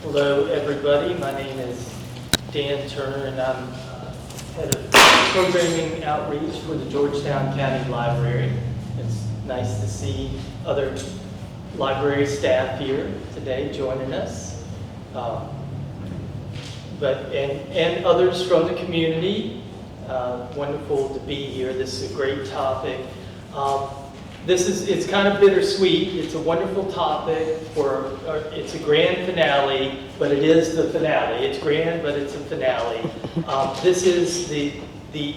Hello, everybody. My name is Dan Turner, and I'm head of programming outreach for the Georgetown County Library. It's nice to see other library staff here today joining us, and others from the community. Wonderful to be here. This is a great topic. It's kind of bittersweet. It's a wonderful topic it's a grand finale, but it is the finale. It's grand, but it's a finale. This is the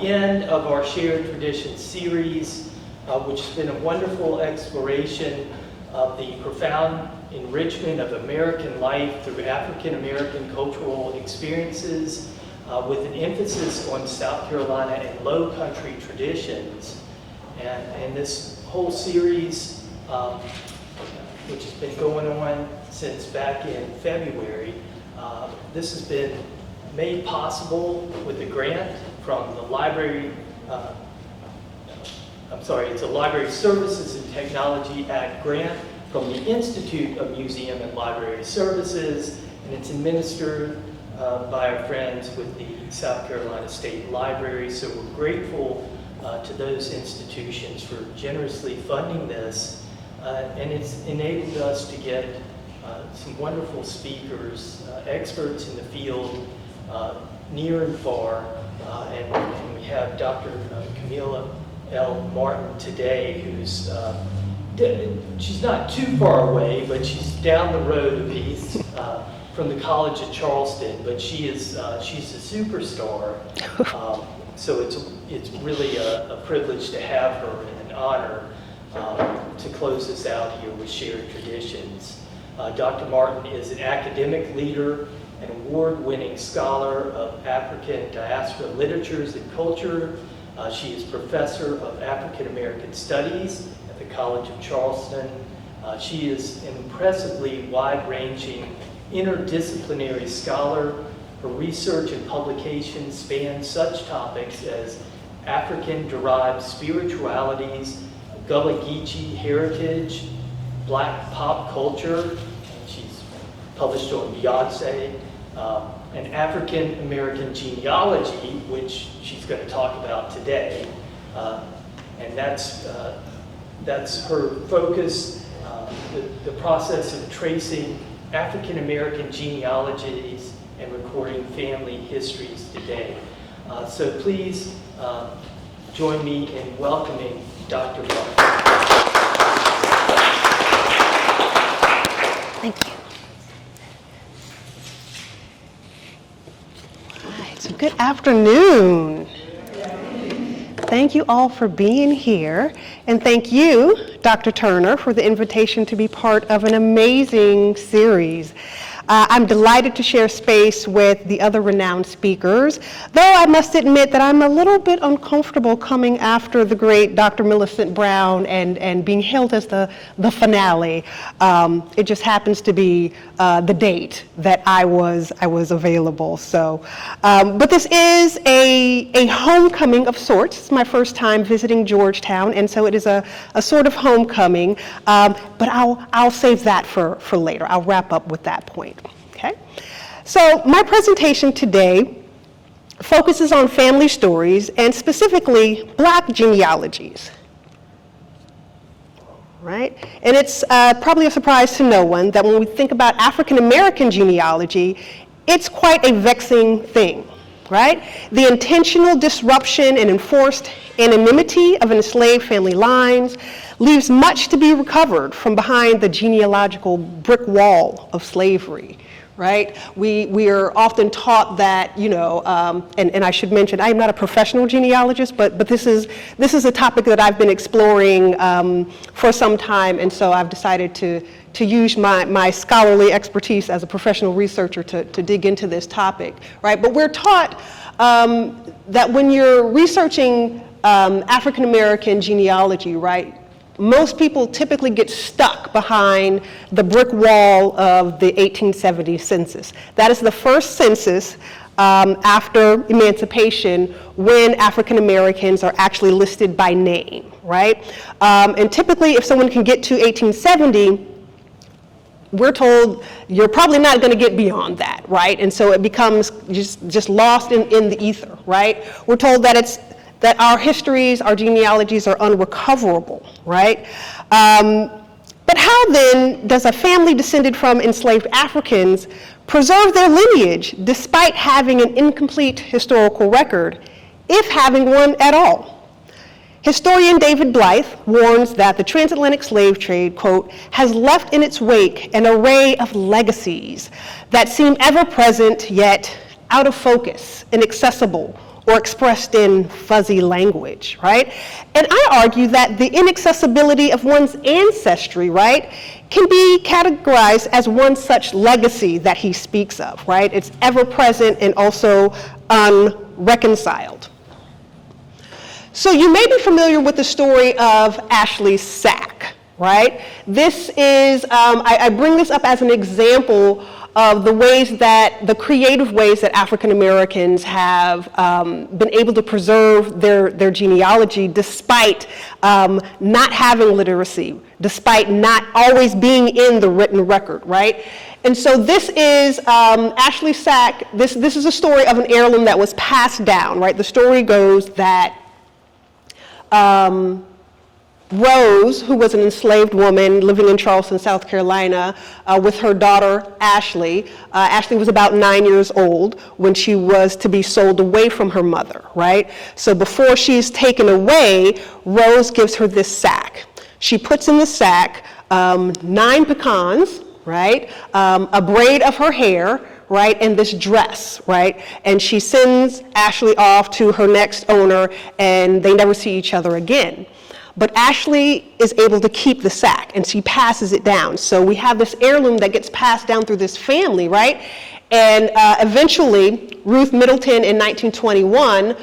end of our Shared Traditions series, which has been a wonderful exploration of the profound enrichment of American life through African American cultural experiences, with an emphasis on South Carolina and Low Country traditions. And this whole series, which has been going on since back in February, this has been made possible with a grant from the Library, it's a Library Services and Technology Act grant from the Institute of Museum and Library Services, and it's administered by our friends with the South Carolina State Library. So we're grateful to those institutions for generously funding this, and it's enabled us to get some wonderful speakers, experts in the field, near and far, and we have Dr. Kameelah L. Martin today, who's she's not too far away, but she's down the road a piece from the College of Charleston, but she's a superstar. So it's really a privilege to have her and an honor to close us out here with Shared Traditions. Dr. Martin is an academic leader, an award-winning scholar of African diaspora literatures and culture. She is professor of African American Studies at the College of Charleston. She is an impressively wide-ranging interdisciplinary scholar. Her research and publications span such topics as African-derived spiritualities, Gullah Geechee heritage, Black pop culture. She's published on Beyonce, and African-American genealogy, which she's going to talk about today. And that's her focus, the process of tracing African-American genealogies and recording family histories today. So please join me in welcoming Dr. Martin. Thank you. All right, so good afternoon. Thank you all for being here, and thank you, Dr. Turner, for the invitation to be part of an amazing series. I'm delighted to share space with the other renowned speakers, though I must admit that I'm a little bit uncomfortable coming after the great Dr. Millicent Brown and being hailed as the finale. It just happens to be the date that I was available. So, but this is a homecoming of sorts. It's my first time visiting Georgetown, and so it is a sort of homecoming. But I'll save that for later. I'll wrap up with that point. Okay, so my presentation today focuses on family stories and specifically Black genealogies. Right? And it's probably a surprise to no one that when we think about African American genealogy, it's quite a vexing thing, right? The intentional disruption and enforced anonymity of enslaved family lines leaves much to be recovered from behind the genealogical brick wall of slavery. Right? We are often taught that, and I should mention, I am not a professional genealogist, but this is a topic that I've been exploring for some time, and so I've decided to use my scholarly expertise as a professional researcher to dig into this topic, right? But we're taught that when you're researching African American genealogy, right, most people typically get stuck behind the brick wall of the 1870 census. That is the first census after emancipation when African Americans are actually listed by name, right? And typically if someone can get to 1870, we're told you're probably not going to get beyond that, right? And so it becomes just lost in the ether, right? We're told that our histories, our genealogies are unrecoverable, right? But how then does a family descended from enslaved Africans preserve their lineage despite having an incomplete historical record, if having one at all? Historian David Blythe warns that the transatlantic slave trade, quote, has left in its wake an array of legacies that seem ever present yet out of focus, inaccessible, or expressed in fuzzy language, right? And I argue that the inaccessibility of one's ancestry, right, can be categorized as one such legacy that he speaks of, right? It's ever present and also unreconciled. So you may be familiar with the story of Ashley Sack, right? This is, I bring this up as an example of the creative ways that African Americans have been able to preserve their genealogy despite not having literacy, despite not always being in the written record, right? And so this is Ashley Sack, this is a story of an heirloom that was passed down, right? The story goes that Rose, who was an enslaved woman living in Charleston, South Carolina, with her daughter, Ashley. Ashley was about 9 years old when she was to be sold away from her mother, right? So before she's taken away, Rose gives her this sack. She puts in the sack 9 pecans, right? A braid of her hair, right, and this dress, right? And she sends Ashley off to her next owner, and they never see each other again. But Ashley is able to keep the sack, and she passes it down. So we have this heirloom that gets passed down through this family, right? And eventually, Ruth Middleton in 1921,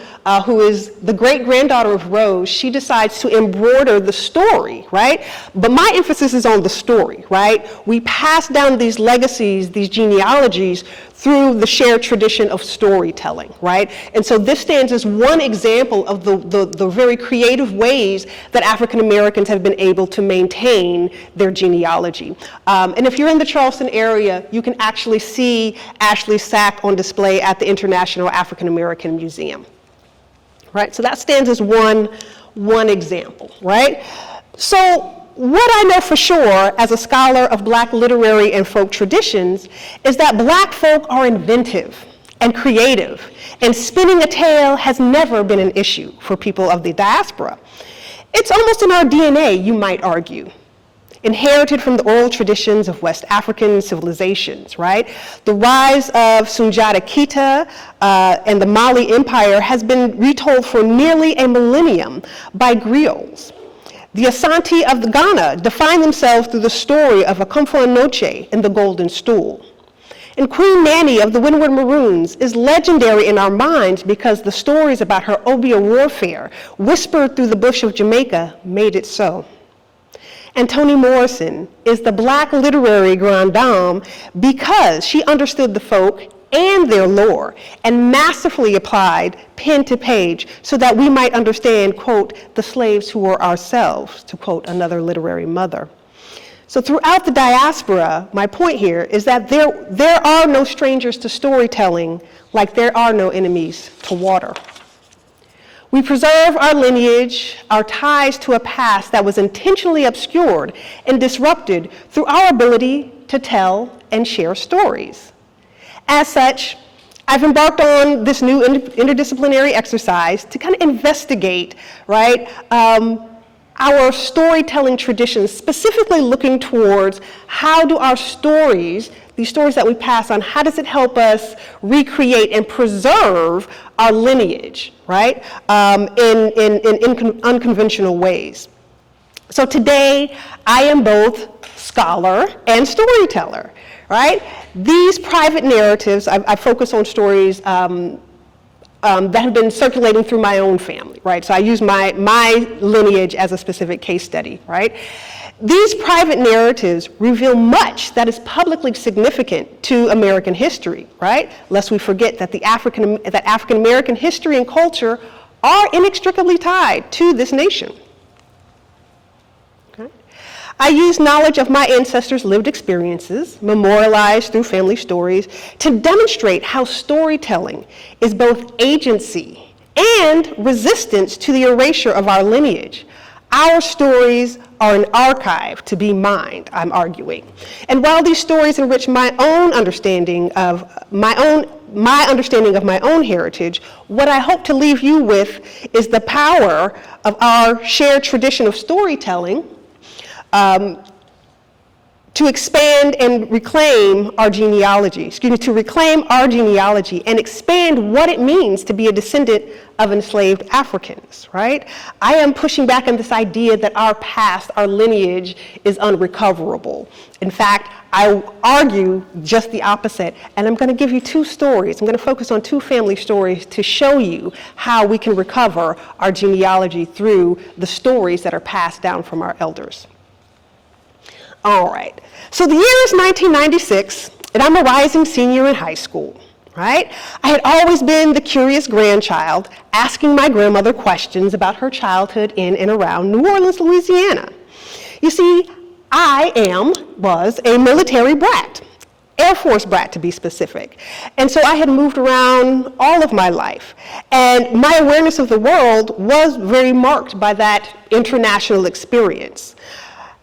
who is the great-granddaughter of Rose, she decides to embroider the story, right? But my emphasis is on the story, right? We pass down these legacies, these genealogies, through the shared tradition of storytelling, right? And so this stands as one example of the very creative ways that African Americans have been able to maintain their genealogy. And if you're in the Charleston area, you can actually see Ashley Sack on display at the International African American Museum, right? So that stands as one example, right? So what I know for sure as a scholar of Black literary and folk traditions is that Black folk are inventive and creative, and spinning a tale has never been an issue for people of the diaspora. It's almost in our DNA, you might argue, inherited from the oral traditions of West African civilizations, right? The rise of Sunjata Keita and the Mali Empire has been retold for nearly a millennium by griots. The Asante of the Ghana define themselves through the story of Akomfo Anoche and the Golden Stool. And Queen Nanny of the Windward Maroons is legendary in our minds because the stories about her Obeah warfare, whispered through the bush of Jamaica, made it so. And Toni Morrison is the Black literary grande dame because she understood the folk and their lore and masterfully applied pen to page so that we might understand, quote, the slaves who were ourselves, to quote another literary mother. So throughout the diaspora, my point here is that there are no strangers to storytelling like there are no enemies to water. We preserve our lineage, our ties to a past that was intentionally obscured and disrupted through our ability to tell and share stories. As such, I've embarked on this new interdisciplinary exercise to kind of investigate, right, our storytelling traditions, specifically looking towards how do our stories, these stories that we pass on, how does it help us recreate and preserve our lineage, right, in unconventional ways. So today, I am both scholar and storyteller, right? These private narratives, I focus on stories that have been circulating through my own family, right? So I use my lineage as a specific case study, right? These private narratives reveal much that is publicly significant to American history, right? Lest we forget that African American history and culture are inextricably tied to this nation. Okay? I use knowledge of my ancestors' lived experiences, memorialized through family stories, to demonstrate how storytelling is both agency and resistance to the erasure of our lineage. Our stories are an archive to be mined, I'm arguing. And while these stories enrich my own understanding of my own heritage, what I hope to leave you with is the power of our shared tradition of storytelling to expand and reclaim our genealogy, to reclaim our genealogy and expand what it means to be a descendant of enslaved Africans, right? I am pushing back on this idea that our past, our lineage, is unrecoverable. In fact, I argue just the opposite, and I'm going to give you two stories. I'm going to focus on two family stories to show you how we can recover our genealogy through the stories that are passed down from our elders. All right, so the year is 1996, and I'm a rising senior in high school, right? I had always been the curious grandchild, asking my grandmother questions about her childhood in and around New Orleans, Louisiana. You see, I was a military brat, Air Force brat to be specific. And so I had moved around all of my life. And my awareness of the world was very marked by that international experience.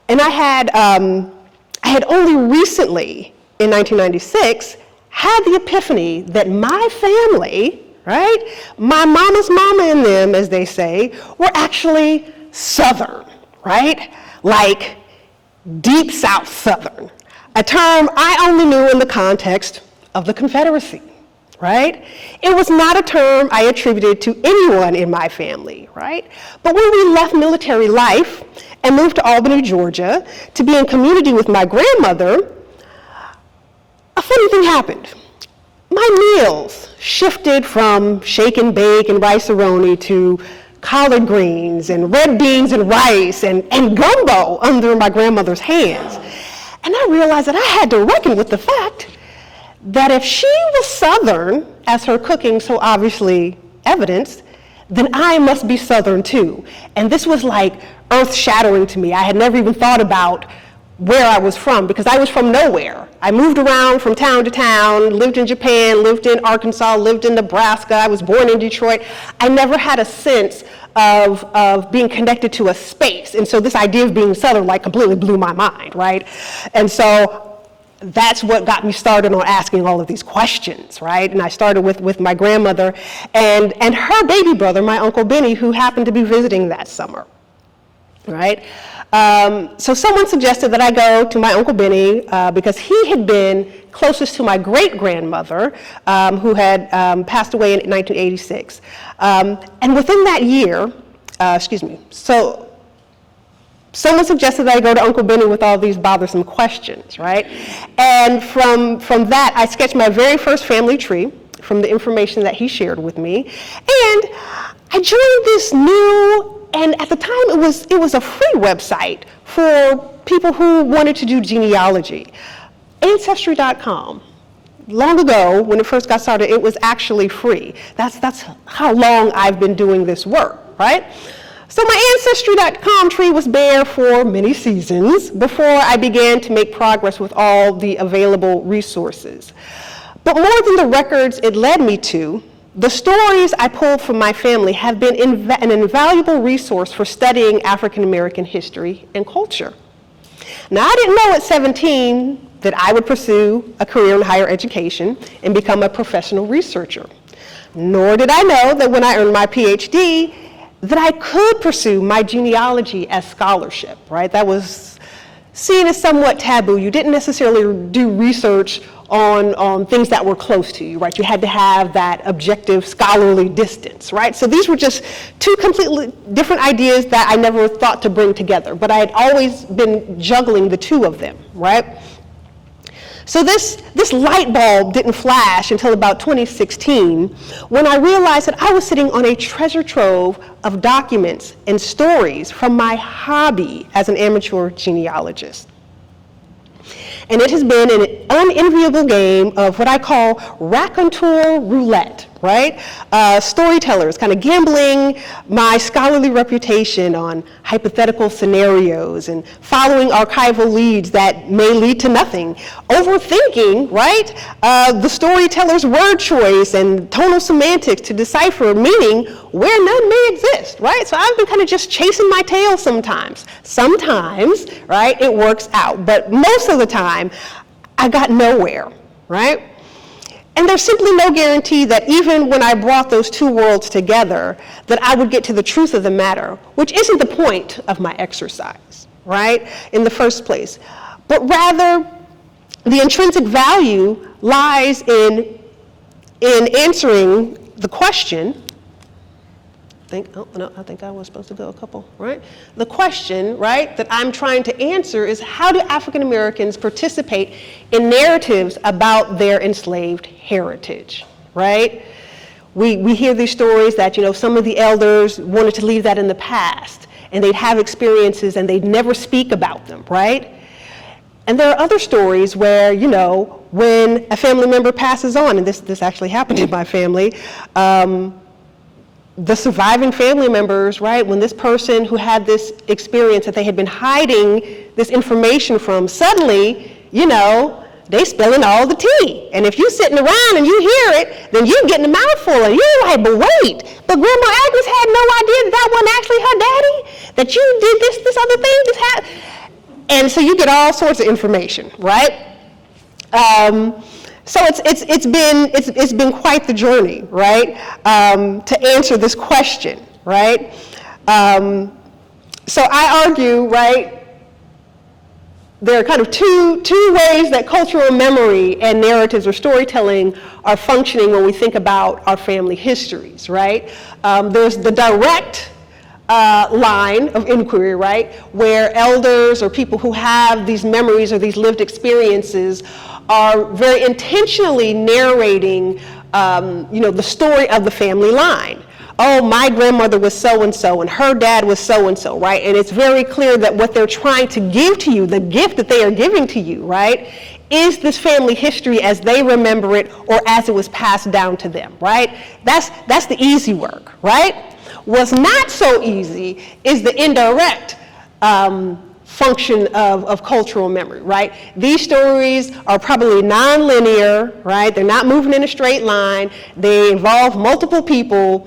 And I had only recently, in 1996, had the epiphany that my family, right, my mama's mama and them, as they say, were actually Southern, right? Like Deep South Southern, a term I only knew in the context of the Confederacy, right? It was not a term I attributed to anyone in my family, right? But when we left military life and moved to Albany, Georgia, to be in community with my grandmother, a funny thing happened. My meals shifted from shake and bake and rice-a-roni to collard greens and red beans and rice and gumbo under my grandmother's hands. And I realized that I had to reckon with the fact that if she was Southern, as her cooking so obviously evidenced, then I must be Southern too. And this was like earth-shattering to me. I had never even thought about where I was from, because I was from nowhere. I moved around from town to town, lived in Japan, lived in Arkansas, lived in Nebraska, I was born in Detroit. I never had a sense of being connected to a space. And so this idea of being Southern like completely blew my mind, right? And so that's what got me started on asking all of these questions, right? And I started with my grandmother and her baby brother, my Uncle Benny, who happened to be visiting that summer, right? So someone suggested that I go to my Uncle Benny because he had been closest to my great-grandmother who had passed away in 1986. And within that year, so someone suggested that I go to Uncle Benny with all these bothersome questions, right? And from that, I sketched my very first family tree from the information that he shared with me. And I joined this new, and at the time it was a free website for people who wanted to do genealogy, Ancestry.com. Long ago, when it first got started, it was actually free. That's how long I've been doing this work, right? So my Ancestry.com tree was bare for many seasons before I began to make progress with all the available resources. But more than the records it led me to, the stories I pulled from my family have been an invaluable resource for studying African American history and culture. Now, I didn't know at 17 that I would pursue a career in higher education and become a professional researcher. Nor did I know that when I earned my PhD, that I could pursue my genealogy as scholarship, right? That was seen as somewhat taboo. You didn't necessarily do research on things that were close to you, right? You had to have that objective scholarly distance, right? So these were just two completely different ideas that I never thought to bring together, but I had always been juggling the two of them, right? So this light bulb didn't flash until about 2016, when I realized that I was sitting on a treasure trove of documents and stories from my hobby as an amateur genealogist. And it has been an unenviable game of what I call raconteur roulette, right? Storytellers, kind of gambling my scholarly reputation on hypothetical scenarios and following archival leads that may lead to nothing. Overthinking, right? The storyteller's word choice and tonal semantics to decipher meaning where none may exist, right? So I've been kind of just chasing my tail sometimes. Sometimes, right, it works out, but most of the time, I got nowhere, right? And there's simply no guarantee that even when I brought those two worlds together, that I would get to the truth of the matter, which isn't the point of my exercise, right, in the first place. But rather, the intrinsic value lies in answering the question. I think I was supposed to go a couple, right? The question, right, that I'm trying to answer is, how do African Americans participate in narratives about their enslaved heritage, right? We hear these stories that, some of the elders wanted to leave that in the past, and they'd have experiences and they'd never speak about them, right? And there are other stories where, when a family member passes on, and this actually happened in my family, the surviving family members, right, when this person who had this experience that they had been hiding this information from, suddenly, they spilling all the tea. And if you're sitting around and you hear it, then you're getting a mouthful, and you're like, but wait, but Grandma Agnes had no idea that wasn't actually her daddy, that you did this other thing, this happened. And so you get all sorts of information, right? So it's been quite the journey, right, to answer this question, right? So I argue, right, there are kind of two ways that cultural memory and narratives or storytelling are functioning when we think about our family histories, right? There's the direct line of inquiry, right, where elders or people who have these memories or these lived experiences are very intentionally narrating, the story of the family line. Oh, my grandmother was so-and-so, and her dad was so-and-so, right? And it's very clear that what they're trying to give to you, the gift that they are giving to you, right, is this family history as they remember it or as it was passed down to them, right? That's the easy work, right? What's not so easy is the indirect function of cultural memory, right? These stories are probably non-linear, right? They're not moving in a straight line. They involve multiple people.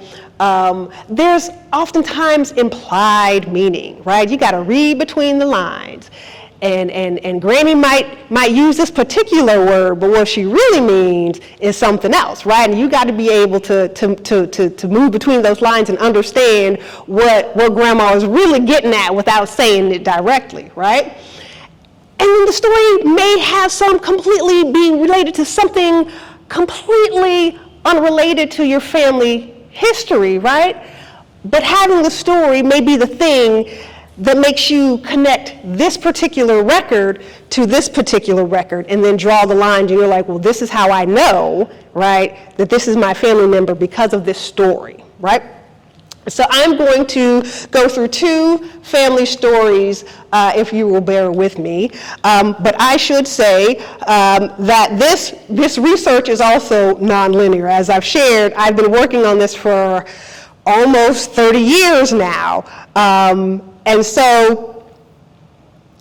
There's oftentimes implied meaning, right? You got to read between the lines. And Granny might use this particular word, but what she really means is something else, right? And you got to be able to move between those lines and understand what Grandma is really getting at without saying it directly, right? And then the story may have some completely being related to something completely unrelated to your family history, right? But having the story may be the thing that makes you connect this particular record to this particular record and then draw the lines, and you're like, well, this is how I know, right, that this is my family member because of this story, right? So I'm going to go through two family stories, if you will bear with me. But I should say that this research is also nonlinear. As I've shared, I've been working on this for almost 30 years now. And so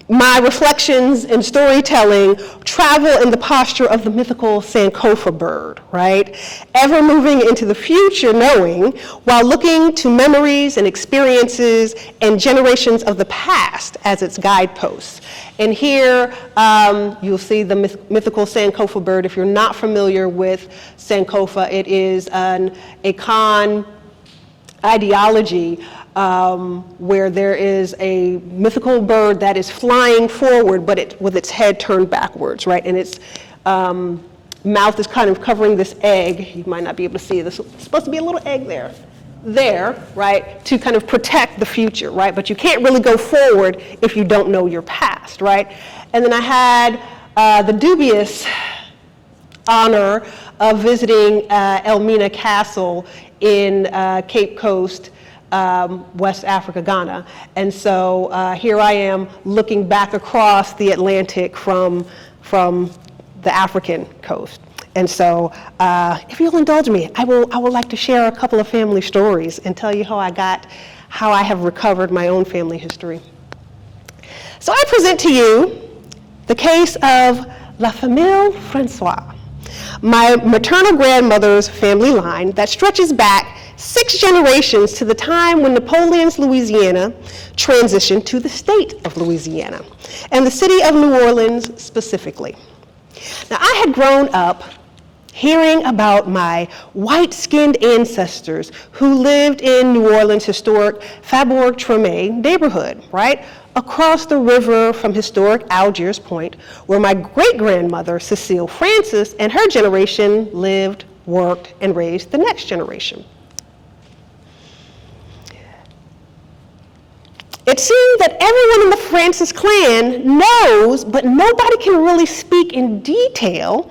my reflections and storytelling travel in the posture of the mythical Sankofa bird, right? Ever moving into the future knowing, while looking to memories and experiences and generations of the past as its guideposts. And here you'll see the mythical Sankofa bird. If you're not familiar with Sankofa, it is a Akan ideology where there is a mythical bird that is flying forward, but with its head turned backwards, right? And its mouth is kind of covering this egg. You might not be able to see this. It's supposed to be a little egg there, right? To kind of protect the future, right? But you can't really go forward if you don't know your past, right? And then I had the dubious honor of visiting Elmina Castle in Cape Coast, West Africa, Ghana. And so here I am looking back across the Atlantic from the African coast. And so, if you'll indulge me, I would like to share a couple of family stories and tell you how I have recovered my own family history. So I present to you the case of La Famille Francois, my maternal grandmother's family line that stretches back 6 generations to the time when Napoleon's Louisiana transitioned to the state of Louisiana, and the city of New Orleans specifically. Now, I had grown up hearing about my white-skinned ancestors who lived in New Orleans' historic Faubourg-Treme neighborhood, right? Across the river from historic Algiers Point, where my great-grandmother, Cecile Francis, and her generation lived, worked, and raised the next generation. It seemed that everyone in the Francis clan knows, but nobody can really speak in detail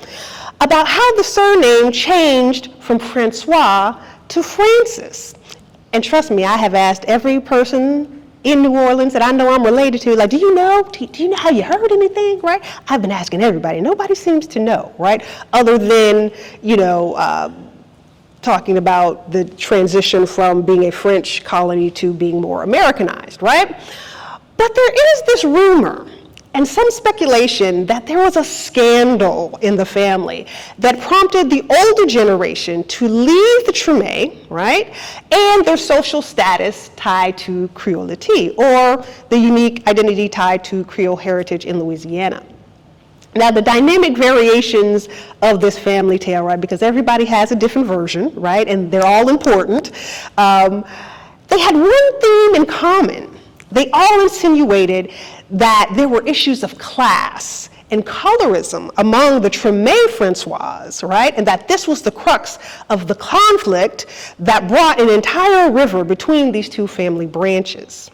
about how the surname changed from Francois to Francis. And trust me, I have asked every person in New Orleans that I know I'm related to, like, do you know how you heard anything, right? I've been asking everybody. Nobody seems to know, right? Other than, talking about the transition from being a French colony to being more Americanized, right? But there is this rumor and some speculation that there was a scandal in the family that prompted the older generation to leave the Treme, right? And their social status tied to Creolity, or the unique identity tied to Creole heritage in Louisiana. Now, the dynamic variations of this family tale, right, because everybody has a different version, right, and they're all important, they had one theme in common. They all insinuated that there were issues of class and colorism among the Treme Francois, right, and that this was the crux of the conflict that brought an entire river between these two family branches.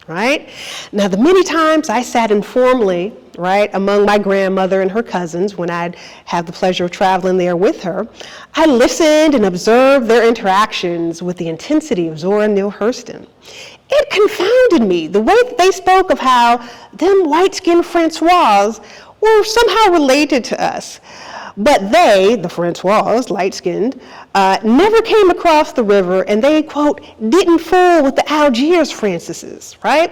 Right? Now, the many times I sat informally, right, among my grandmother and her cousins when I'd have the pleasure of traveling there with her, I listened and observed their interactions with the intensity of Zora Neale Hurston. It confounded me, the way that they spoke of how them white-skinned Francois were somehow related to us. But they, the Francois, light-skinned, never came across the river, and they, quote, didn't fool with the Algiers Francises, right?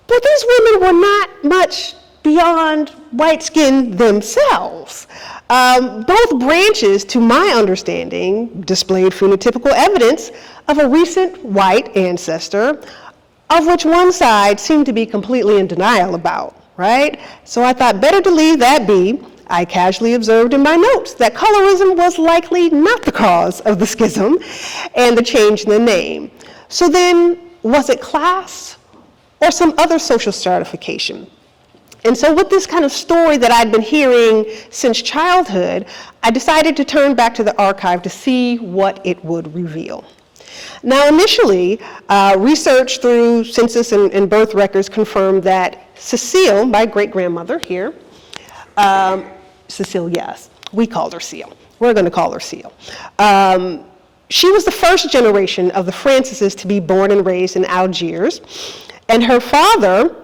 But these women were not much beyond white-skinned themselves. Both branches, to my understanding, displayed phenotypical evidence of a recent white ancestor, of which one side seemed to be completely in denial about, right? So I thought better to leave that be. I casually observed in my notes that colorism was likely not the cause of the schism and the change in the name. So then, was it class or some other social stratification? And so with this kind of story that I'd been hearing since childhood, I decided to turn back to the archive to see what it would reveal. Now, initially, research through census and birth records confirmed that Cecile, my great-grandmother here, Cecile, yes, we called her Seal. We're going to call her Seal. She was the first generation of the Francises to be born and raised in Algiers, and her father,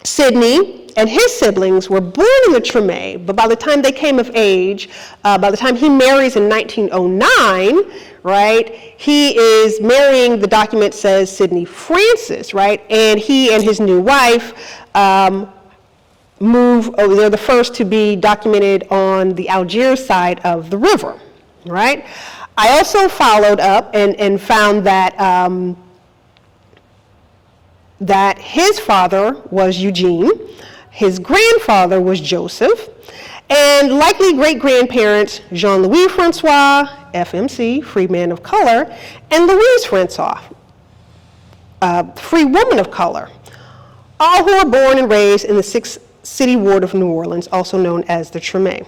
Sidney, and his siblings were born in the Treme, but by the time they came of age, by the time he marries in 1909, right, he is marrying, the document says Sidney Francis, right, and he and his new wife they're the first to be documented on the Algiers side of the river, right? I also followed up and found that that his father was Eugene, his grandfather was Joseph, and likely great-grandparents Jean-Louis Francois, FMC, free man of color, and Louise Francois, free woman of color, all who were born and raised in the 6th City Ward of New Orleans, also known as the Treme.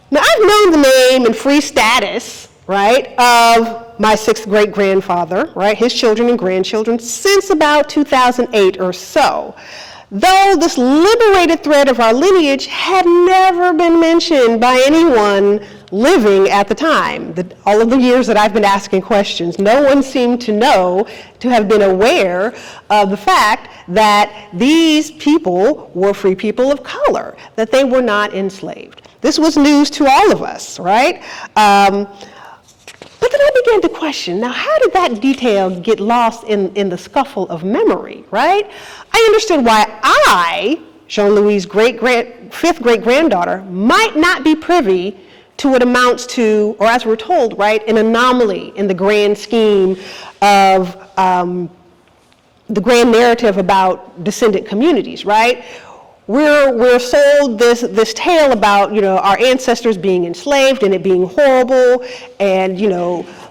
Now, I've known the name and free status, right, of my 6th great-grandfather, right, his children and grandchildren, since about 2008 or so, though this liberated thread of our lineage had never been mentioned by anyone living at the time. All of the years that I've been asking questions, no one seemed to know, to have been aware of the fact that these people were free people of color, that they were not enslaved. This was news to all of us, right? But then I began to question, now how did that detail get lost in the scuffle of memory, right? I understood why I, Jean-Louis' fifth great-granddaughter, might not be privy to what amounts to, or as we're told, right, an anomaly in the grand scheme of the grand narrative about descendant communities, right? We're sold this tale about, our ancestors being enslaved and it being horrible, and,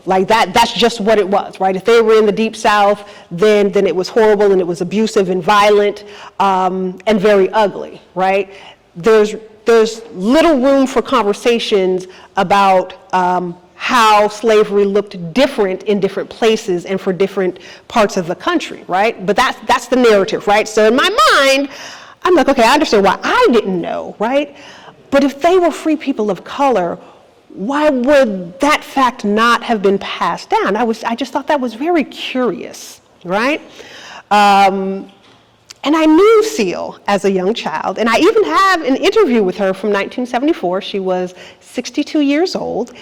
like that's just what it was, right? If they were in the Deep South, then it was horrible and it was abusive and violent, and very ugly, right? There's little room for conversations about how slavery looked different in different places and for different parts of the country, right? But that's the narrative, right? So in my mind, I'm like, okay, I understand why I didn't know, right? But if they were free people of color, why would that fact not have been passed down? I just thought that was very curious, right? And I knew Seal as a young child, and I even have an interview with her from 1974. She was 62 years old,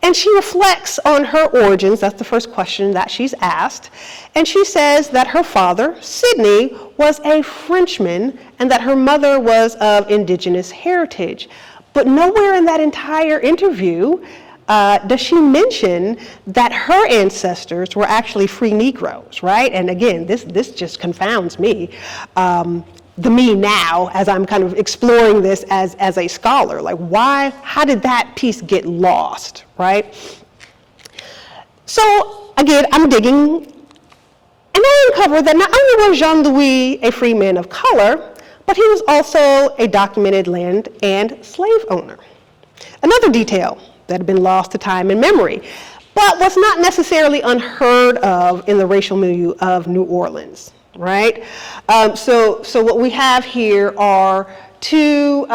and she reflects on her origins. That's the first question that she's asked. And she says that her father, Sidney, was a Frenchman and that her mother was of indigenous heritage. But nowhere in that entire interview does she mention that her ancestors were actually free Negroes, right? And again, this just confounds me. The me now, as I'm kind of exploring this as a scholar, like how did that piece get lost, right? So again, I'm digging, and I uncovered that not only was Jean-Louis a free man of color, but he was also a documented land and slave owner. Another detail that had been lost to time and memory, but was not necessarily unheard of in the racial milieu of New Orleans, right? So what we have here are two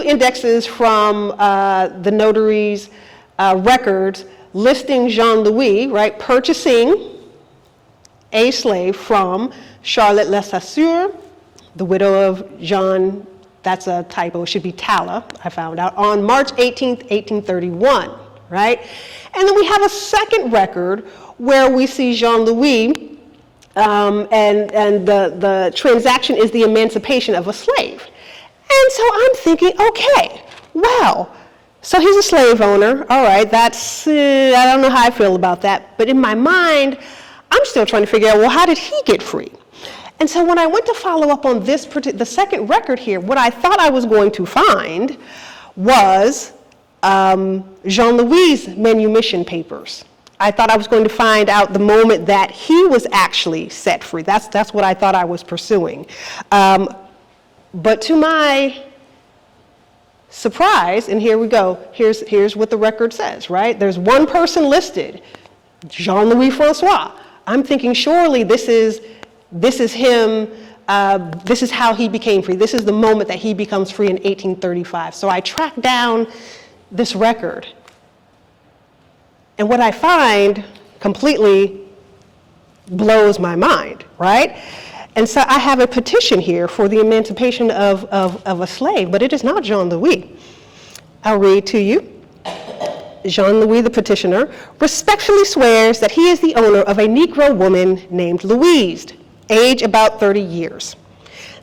indexes from the notary's records listing Jean-Louis, right, purchasing a slave from Charlotte Lesasseur, the widow of Jean, that's a typo, it should be Tala, I found out, on March 18th, 1831, right? And then we have a second record where we see Jean-Louis, and the transaction is the emancipation of a slave. And so I'm thinking, okay, well, so he's a slave owner, all right, that's, I don't know how I feel about that, but in my mind, I'm still trying to figure out, well, how did he get free? And so when I went to follow up on the second record here, what I thought I was going to find was Jean-Louis' manumission papers. I thought I was going to find out the moment that he was actually set free. That's what I thought I was pursuing. But to my surprise, and here we go, here's what the record says, right? There's one person listed, Jean-Louis Francois. I'm thinking surely this is him, this is how he became free. This is the moment that he becomes free in 1835. So I tracked down this record. And what I find completely blows my mind, right? And so I have a petition here for the emancipation of a slave, but it is not Jean-Louis. I'll read to you. Jean-Louis, the petitioner, respectfully swears that he is the owner of a Negro woman named Louise, age about 30 years.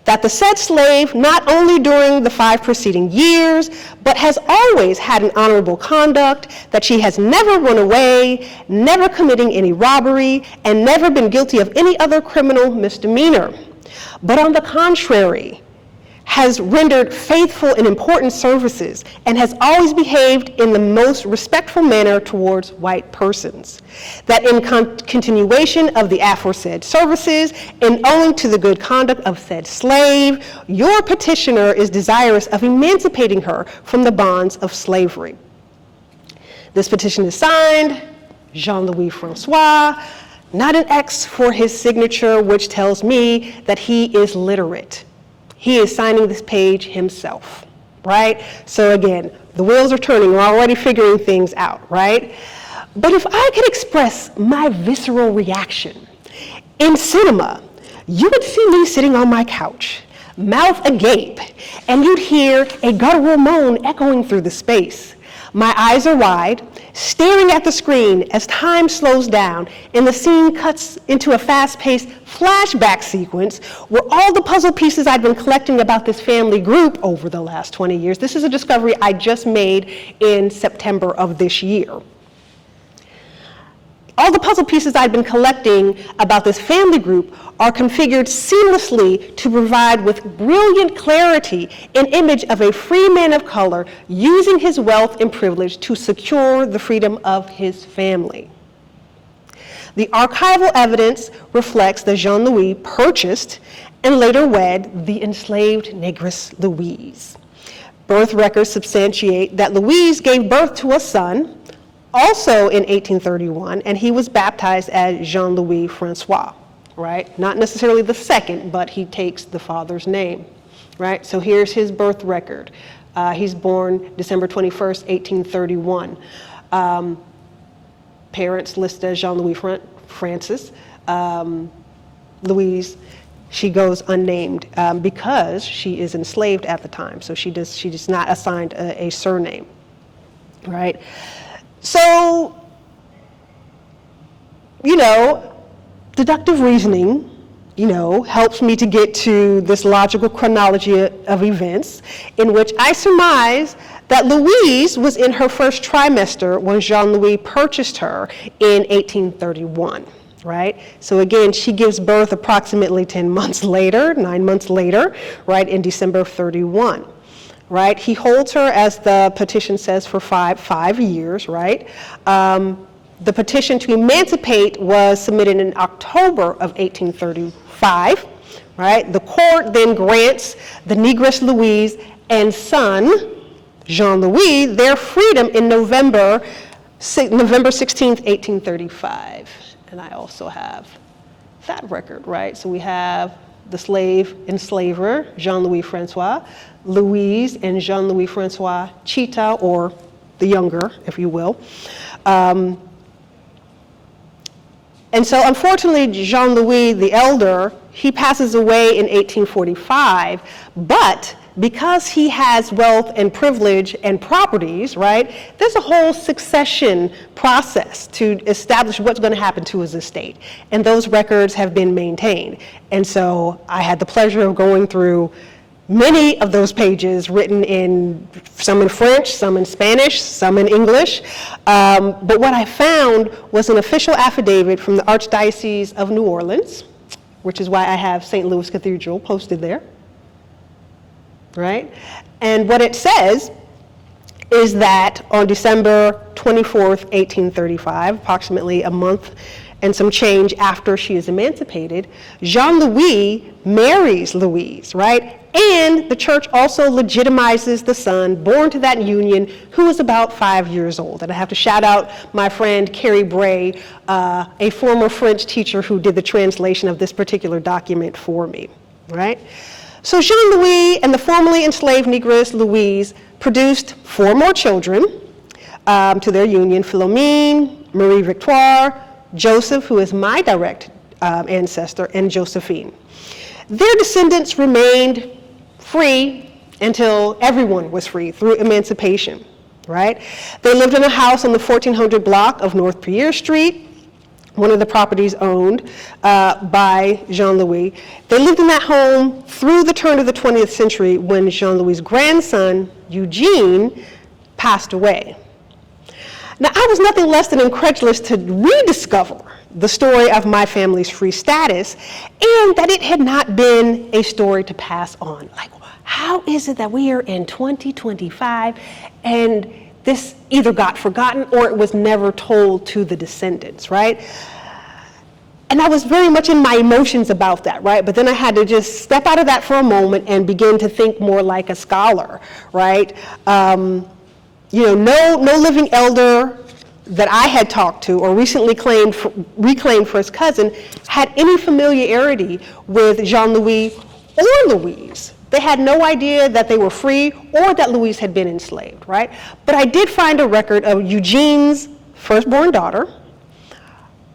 That the said slave, not only during the 5 preceding years, but has always had an honorable conduct, that she has never run away, never committing any robbery, and never been guilty of any other criminal misdemeanor, but on the contrary, has rendered faithful and important services, and has always behaved in the most respectful manner towards white persons. That in continuation of the aforesaid services, and owing to the good conduct of said slave, your petitioner is desirous of emancipating her from the bonds of slavery. This petition is signed, Jean-Louis Francois, not an X for his signature, which tells me that he is literate. He is signing this page himself, right? So again, the wheels are turning, we're already figuring things out, right? But if I could express my visceral reaction, in cinema, you would see me sitting on my couch, mouth agape, and you'd hear a guttural moan echoing through the space. My eyes are wide, staring at the screen as time slows down and the scene cuts into a fast-paced flashback sequence where all the puzzle pieces I'd been collecting about this family group over the last 20 years. This is a discovery I just made in September of this year. All the puzzle pieces I'd been collecting about this family group are configured seamlessly to provide with brilliant clarity an image of a free man of color using his wealth and privilege to secure the freedom of his family. The archival evidence reflects that Jean-Louis purchased and later wed the enslaved negress Louise. Birth records substantiate that Louise gave birth to a son, also in 1831, and he was baptized as Jean-Louis Francois, right? Not necessarily the second, but he takes the father's name, right? So here's his birth record. He's born December 21st, 1831. Parents listed as Jean-Louis Francis. Louise, she goes unnamed because she is enslaved at the time, so she does not assigned a surname, right? So, deductive reasoning, helps me to get to this logical chronology of events in which I surmise that Louise was in her first trimester when Jean-Louis purchased her in 1831, right? So again, she gives birth approximately 9 months later, right, in December of 31. Right, he holds her, as the petition says, for five years, right? The petition to emancipate was submitted in October of 1835, right? The court then grants the negress Louise and son, Jean-Louis, their freedom in November 16th, 1835. And I also have that record, right? So we have the enslaver, Jean-Louis Francois, Louise and Jean-Louis Francois Chita, or the younger, if you will. And so unfortunately, Jean-Louis the elder, he passes away in 1845, but because he has wealth and privilege and properties, right, there's a whole succession process to establish what's going to happen to his estate. And those records have been maintained. And so I had the pleasure of going through many of those pages, written in, some in French, some in Spanish, some in English. But what I found was an official affidavit from the Archdiocese of New Orleans, which is why I have St. Louis Cathedral posted there. Right? And what it says is that on December 24th, 1835, approximately a month and some change after she is emancipated, Jean-Louis marries Louise, right? And the church also legitimizes the son born to that union, who was about 5 years old. And I have to shout out my friend Carrie Bray, a former French teacher who did the translation of this particular document for me, right? So Jean-Louis and the formerly enslaved negress Louise produced 4 more children to their union: Philomene, Marie Victoire, Joseph, who is my direct ancestor, and Josephine. Their descendants remained free until everyone was free through emancipation, right? They lived in a house on the 1400 block of North Pierre Street, one of the properties owned by Jean-Louis. They lived in that home through the turn of the 20th century, when Jean-Louis' grandson, Eugene, passed away. Now, I was nothing less than incredulous to rediscover the story of my family's free status, and that it had not been a story to pass on. Like, how is it that we are in 2025 and this either got forgotten or it was never told to the descendants, right? And I was very much in my emotions about that, right? But then I had to just step out of that for a moment and begin to think more like a scholar, right? No living elder that I had talked to or recently reclaimed for his cousin had any familiarity with Jean-Louis or Louise. They had no idea that they were free or that Louise had been enslaved, right? But I did find a record of Eugene's firstborn daughter.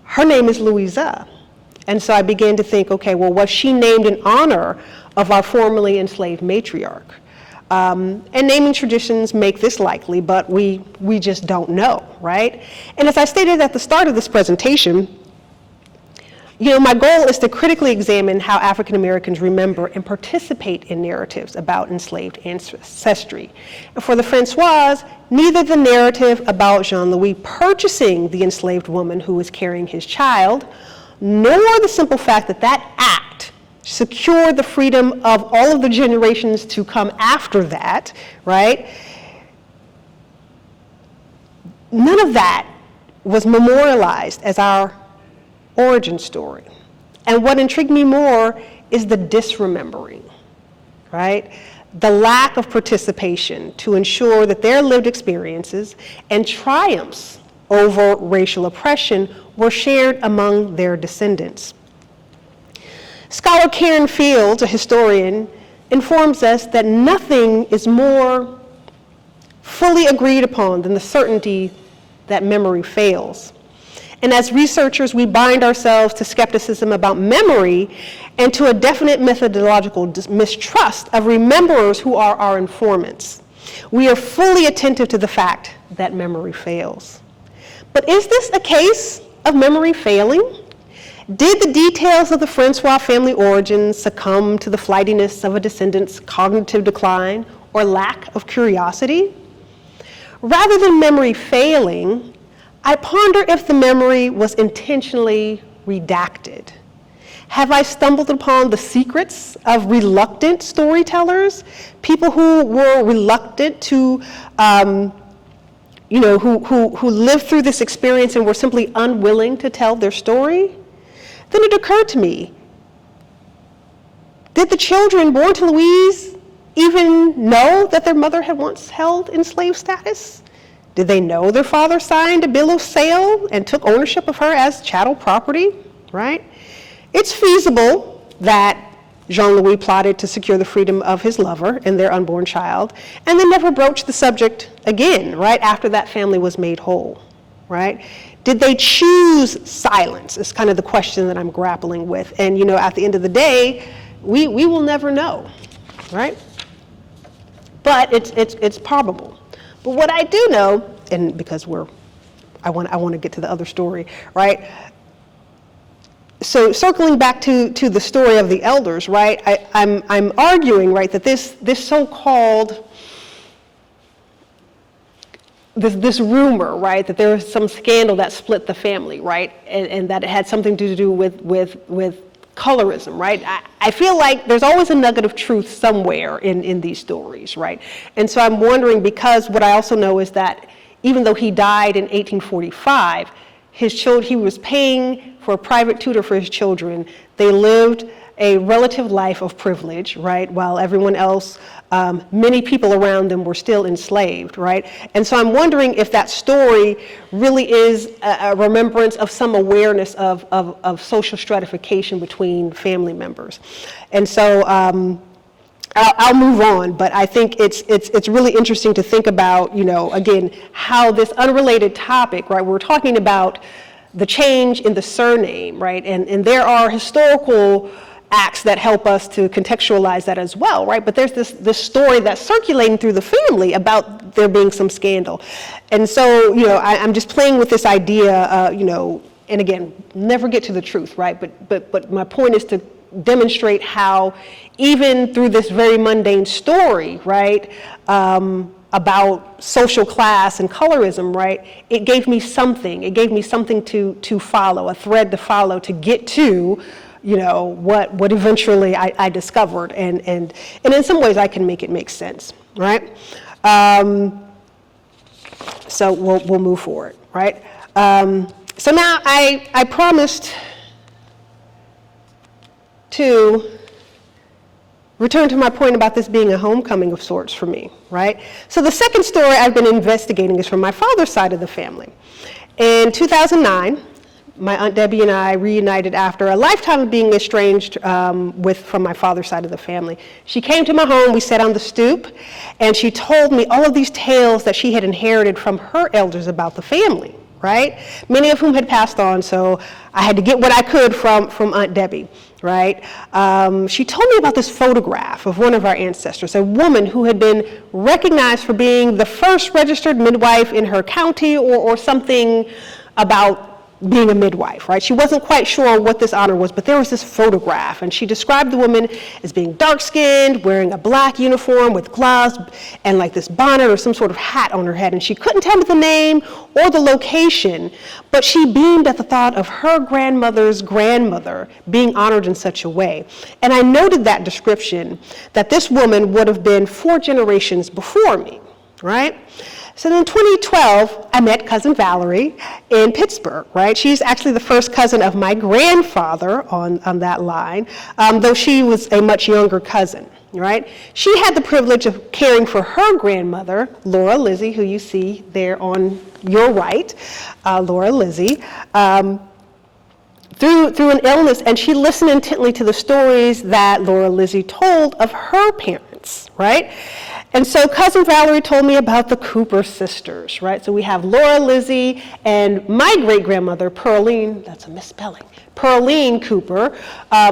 Her name is Louisa. And so I began to think, okay, well, was she named in honor of our formerly enslaved matriarch? And naming traditions make this likely, but we just don't know, right? And as I stated at the start of this presentation, my goal is to critically examine how African Americans remember and participate in narratives about enslaved ancestry. And for the Francois, neither the narrative about Jean-Louis purchasing the enslaved woman who was carrying his child, nor the simple fact that that act secured the freedom of all of the generations to come after that, right? None of that was memorialized as our origin story. And what intrigued me more is the disremembering, right? The lack of participation to ensure that their lived experiences and triumphs over racial oppression were shared among their descendants. Scholar Karen Fields, a historian, informs us that nothing is more fully agreed upon than the certainty that memory fails. And as researchers, we bind ourselves to skepticism about memory and to a definite methodological mistrust of rememberers who are our informants. We are fully attentive to the fact that memory fails. But is this a case of memory failing? Did the details of the Francois family origins succumb to the flightiness of a descendant's cognitive decline or lack of curiosity? Rather than memory failing, I ponder if the memory was intentionally redacted. Have I stumbled upon the secrets of reluctant storytellers, people who were reluctant to, who lived through this experience and were simply unwilling to tell their story? Then it occurred to me, did the children born to Louise even know that their mother had once held enslaved status? Did they know their father signed a bill of sale and took ownership of her as chattel property, right? It's feasible that Jean-Louis plotted to secure the freedom of his lover and their unborn child, and then never broached the subject again, right, after that family was made whole, right? Did they choose silence is kind of the question that I'm grappling with. And, at the end of the day, we will never know, right? But it's probable. But what I do know, and because I want to get to the other story, right? So circling back to the story of the elders, right? I'm arguing, right, that this so-called this rumor, right, that there was some scandal that split the family, right, and that it had something to do with colorism, right? I feel like there's always a nugget of truth somewhere in these stories, right? And so I'm wondering, because what I also know is that even though he died in 1845, he was paying for a private tutor for his children. They lived a relative life of privilege, right, while everyone else, many people around them were still enslaved, right? And so I'm wondering if that story really is a remembrance of some awareness of social stratification between family members. And so I'll move on, but I think it's really interesting to think about, again, how this unrelated topic, right, we're talking about the change in the surname, right, and there are historical acts that help us to contextualize that as well, right? But there's this story that's circulating through the family about there being some scandal. And so, I'm just playing with this idea, and again, never get to the truth, right? But my point is to demonstrate how even through this very mundane story, right, about social class and colorism, right, it gave me something. It gave me something to follow, a thread to follow to get to what eventually I discovered, and in some ways I can make it make sense, right? So we'll move forward, right? So now I promised to return to my point about this being a homecoming of sorts for me, right? So the second story I've been investigating is from my father's side of the family. In 2009, my Aunt Debbie and I reunited after a lifetime of being estranged from my father's side of the family. She came to my home, we sat on the stoop, and she told me all of these tales that she had inherited from her elders about the family, right? Many of whom had passed on, so I had to get what I could from Aunt Debbie, right? She told me about this photograph of one of our ancestors, a woman who had been recognized for being the first registered midwife in her county or something about being a midwife, right? She wasn't quite sure what this honor was, but there was this photograph, and she described the woman as being dark-skinned, wearing a black uniform with gloves, and like this bonnet or some sort of hat on her head, and she couldn't tell me the name or the location, but she beamed at the thought of her grandmother's grandmother being honored in such a way. And I noted that description, that this woman would have been 4 generations before me, right? So in 2012, I met Cousin Valerie in Pittsburgh, right? She's actually the first cousin of my grandfather on that line, though she was a much younger cousin, right? She had the privilege of caring for her grandmother, Laura Lizzie, who you see there on your right, Laura Lizzie, through an illness, and she listened intently to the stories that Laura Lizzie told of her parents, right? And so Cousin Valerie told me about the Cooper sisters, right? So we have Laura Lizzie and my great-grandmother, Pearline, that's a misspelling, Pearline Cooper,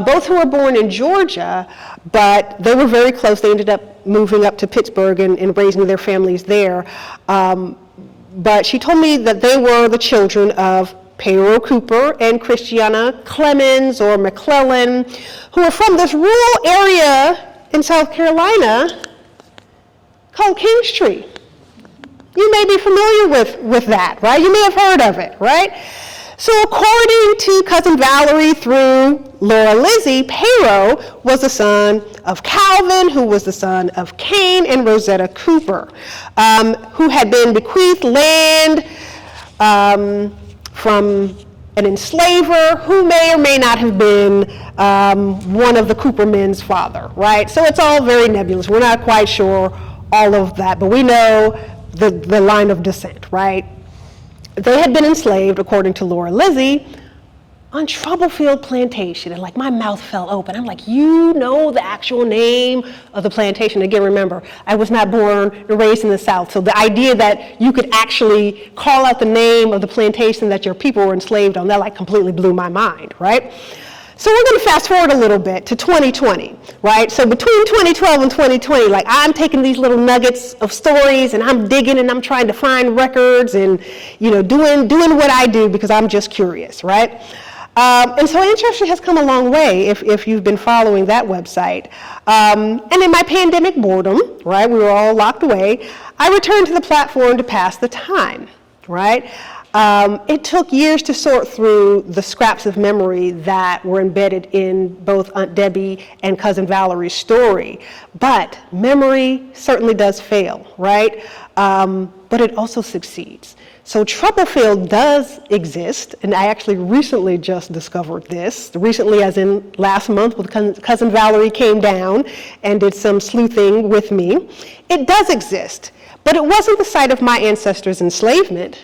both who were born in Georgia, but they were very close. They ended up moving up to Pittsburgh and raising their families there. But she told me that they were the children of Pero Cooper and Christiana Clemens or McClellan, who are from this rural area in South Carolina called Kingstree. You may be familiar with that, right? You may have heard of it, right? So according to Cousin Valerie through Laura Lizzie, Pero was the son of Calvin, who was the son of Cain and Rosetta Cooper, who had been bequeathed land from an enslaver who may or may not have been one of the Cooper men's father, right? So it's all very nebulous. We're not quite sure all of that, but we know the line of descent, right? They had been enslaved, according to Laura Lizzie, on Troublefield Plantation, and like my mouth fell open. I'm like, you know the actual name of the plantation. Again, remember, I was not born and raised in the South, so the idea that you could actually call out the name of the plantation that your people were enslaved on, that like completely blew my mind, right? So we're going to fast forward a little bit to 2020, right? So between 2012 and 2020, like I'm taking these little nuggets of stories and I'm digging and I'm trying to find records and, you know, doing what I do because I'm just curious, right? And so Ancestry has come a long way if you've been following that website. And in my pandemic boredom, right, we were all locked away, I returned to the platform to pass the time, right? It took years to sort through the scraps of memory that were embedded in both Aunt Debbie and Cousin Valerie's story. But memory certainly does fail, right? But it also succeeds. So Troublefield does exist, and I actually recently just discovered this. Recently, as in last month, when Cousin Valerie came down and did some sleuthing with me. It does exist, but it wasn't the site of my ancestors' enslavement.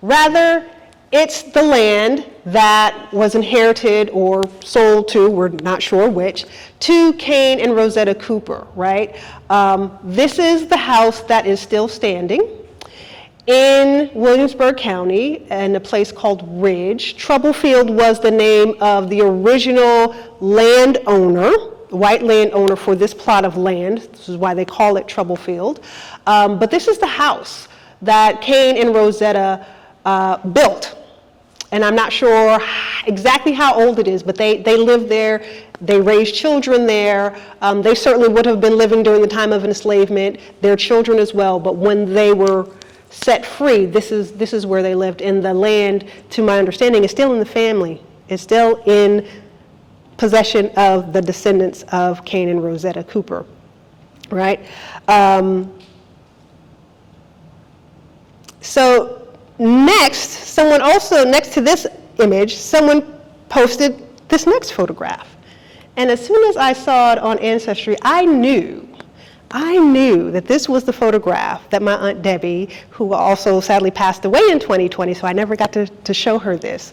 Rather, it's the land that was inherited or sold to, we're not sure which, to Cain and Rosetta Cooper, right? This is the house that is still standing in Williamsburg County in a place called Ridge. Troublefield was the name of the original landowner, white landowner for this plot of land. This is why they call it Troublefield. But this is the house that Cain and Rosetta built. And I'm not sure exactly how old it is, but they lived there, they raised children there. They certainly would have been living during the time of enslavement, their children as well, but when they were set free, this is where they lived. And the land, to my understanding, is still in the family. It's still in possession of the descendants of Cain and Rosetta Cooper, right? So next to this image, someone posted this next photograph. And as soon as I saw it on Ancestry, I knew that this was the photograph that my Aunt Debbie, who also sadly passed away in 2020, so I never got to show her this,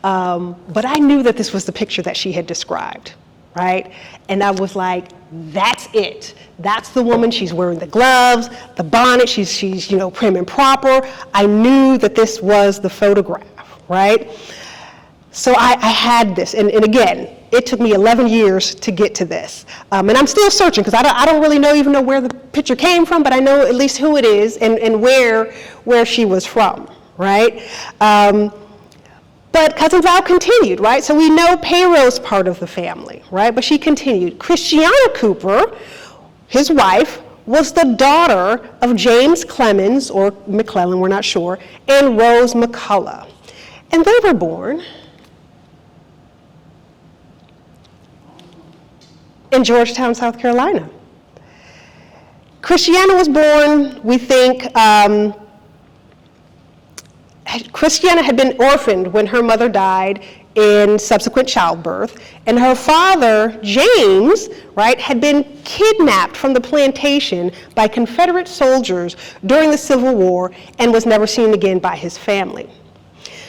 but I knew that this was the picture that she had described, right? And I was like, that's it. That's the woman. She's wearing the gloves, the bonnet, she's you know, prim and proper. I knew that this was the photograph, right? So I had this, and again, it took me 11 years to get to this. And I'm still searching, because I don't really even know where the picture came from, but I know at least who it is and where she was from, right? But Cousin Val continued, right? So we know Peyro's part of the family, right? But she continued. Christiana Cooper, his wife, was the daughter of James Clemens, or McClellan, we're not sure, and Rose McCullough. And they were born in Georgetown, South Carolina. Christiana was born, we think, Christiana had been orphaned when her mother died in subsequent childbirth, and her father, James, right, had been kidnapped from the plantation by Confederate soldiers during the Civil War and was never seen again by his family.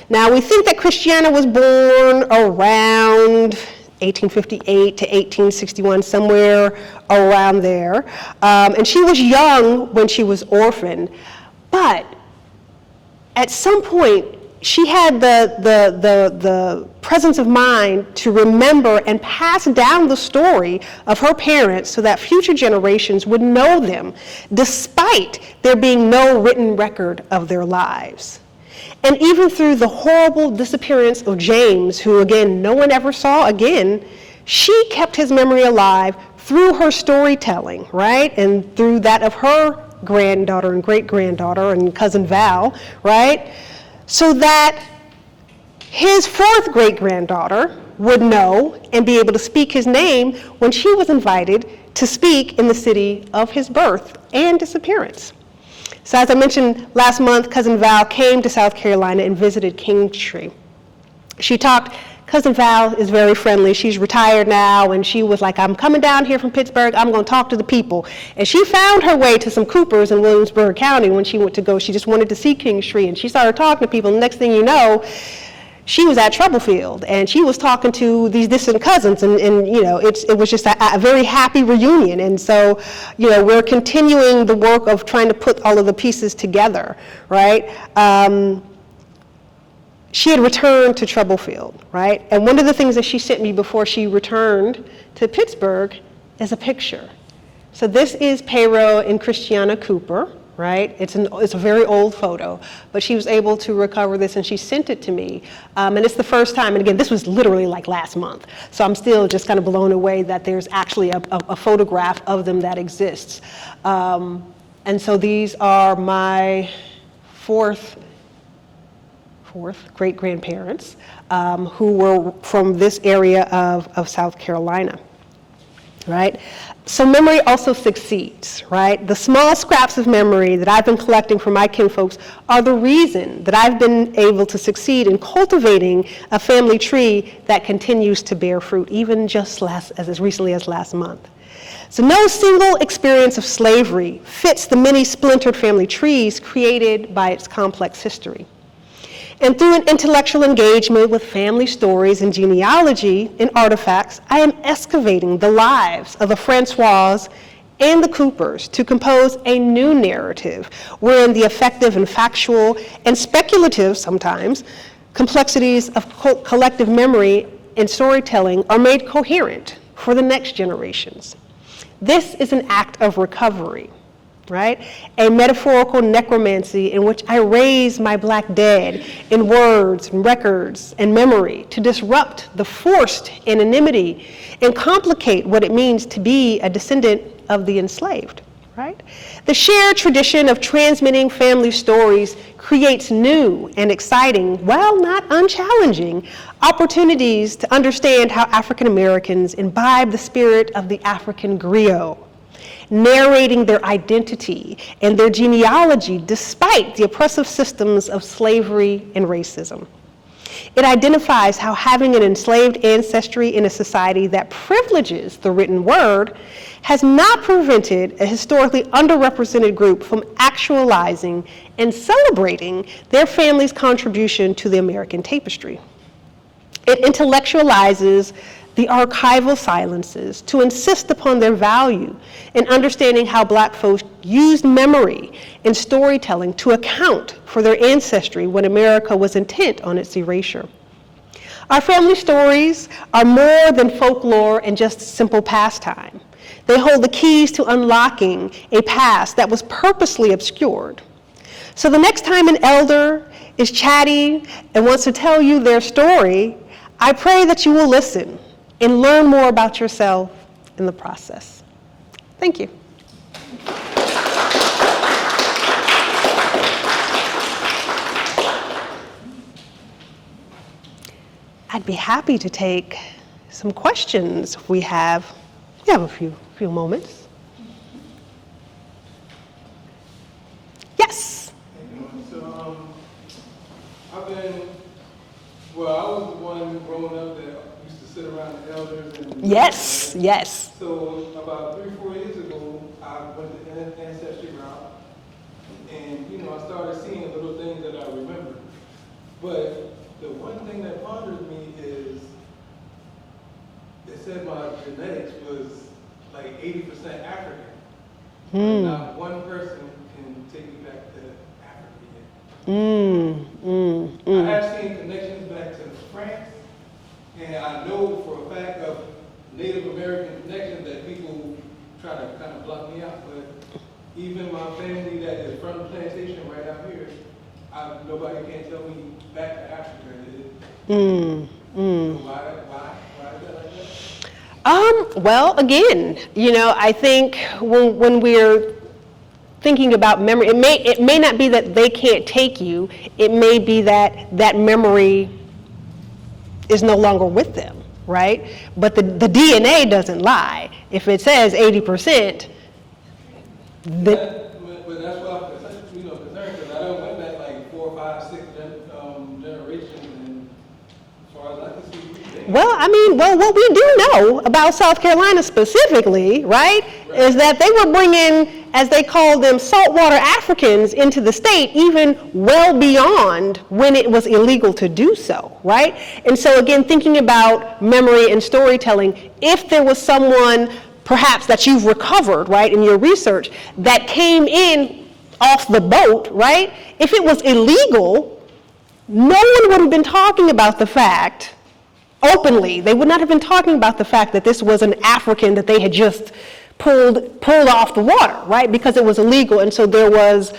Now, we think that Christiana was born around 1858 to 1861, somewhere around there. And she was young when she was orphaned, but at some point, she had the presence of mind to remember and pass down the story of her parents so that future generations would know them, despite there being no written record of their lives. And even through the horrible disappearance of James, who again, no one ever saw again, she kept his memory alive through her storytelling, right? And through that of her granddaughter and great-granddaughter and Cousin Val, right? So that his fourth great-granddaughter would know and be able to speak his name when she was invited to speak in the city of his birth and disappearance. So as I mentioned last month, Cousin Val came to South Carolina and visited Kingstree. She talked, Cousin Val is very friendly. She's retired now, and she was like, I'm coming down here from Pittsburgh, I'm gonna talk to the people. And she found her way to some Coopers in Williamsburg County when she went to go, she just wanted to see Kingstree, and she started talking to people, and the next thing you know, she was at Troublefield, and she was talking to these distant cousins, and you know, it was just a very happy reunion. And so, you know, we're continuing the work of trying to put all of the pieces together, right? She had returned to Troublefield, right? And one of the things that she sent me before she returned to Pittsburgh is a picture. So this is Peyro and Christiana Cooper, right? It's a very old photo, but she was able to recover this and she sent it to me. And it's the first time, and again, this was literally like last month. So I'm still just kind of blown away that there's actually a photograph of them that exists. And so these are my fourth great-grandparents who were from this area of South Carolina, right? So memory also succeeds, right? The small scraps of memory that I've been collecting from my kinfolks are the reason that I've been able to succeed in cultivating a family tree that continues to bear fruit, even just as recently as last month. So no single experience of slavery fits the many splintered family trees created by its complex history. And through an intellectual engagement with family stories and genealogy and artifacts, I am excavating the lives of the Francois and the Coopers to compose a new narrative wherein the effective and factual and speculative, sometimes, complexities of collective memory and storytelling are made coherent for the next generations. This is an act of recovery, right? A metaphorical necromancy in which I raise my black dead in words and records and memory to disrupt the forced anonymity and complicate what it means to be a descendant of the enslaved, right? The shared tradition of transmitting family stories creates new and exciting, while not unchallenging, opportunities to understand how African Americans imbibe the spirit of the African griot, narrating their identity and their genealogy despite the oppressive systems of slavery and racism. It identifies how having an enslaved ancestry in a society that privileges the written word has not prevented a historically underrepresented group from actualizing and celebrating their family's contribution to the American tapestry. It intellectualizes the archival silences, to insist upon their value in understanding how Black folks used memory and storytelling to account for their ancestry when America was intent on its erasure. Our family stories are more than folklore and just simple pastime. They hold the keys to unlocking a past that was purposely obscured. So the next time an elder is chatty and wants to tell you their story, I pray that you will listen and learn more about yourself in the process. Thank you. I'd be happy to take some questions if we have a few moments. Yes? So, I was the one growing up that used to sit around the elders and... Yes. So, about 3-4 years ago, I went the Ancestry route, and, I started seeing little things that I remember. But the one thing that bothers me is, it said my genetics was like 80% African. Not one person can take me back to Africa yet. I have seen connections back to France, and I know for a fact of Native American connections that people try to kind of block me out, but even my family that is from the plantation right out here, nobody can tell me back to Africa. Why is that like that? Well, again, I think when we're thinking about memory, it may not be that they can't take you. It may be that memory is no longer with them, right? But the DNA doesn't lie. If it says 80%, But that's why I'm concerned, because I don't went back like 4, 5, 6 generations, and as far as I can see, what we do know about South Carolina specifically, right, is that they were bringing, as they called them, saltwater Africans into the state even well beyond when it was illegal to do so, right? And so again, thinking about memory and storytelling, if there was someone perhaps that you've recovered, right, in your research that came in off the boat, right, if it was illegal, no one would have been talking about the fact openly. They would not have been talking about the fact that this was an African that they had just pulled off the water, right? Because it was illegal, and so there was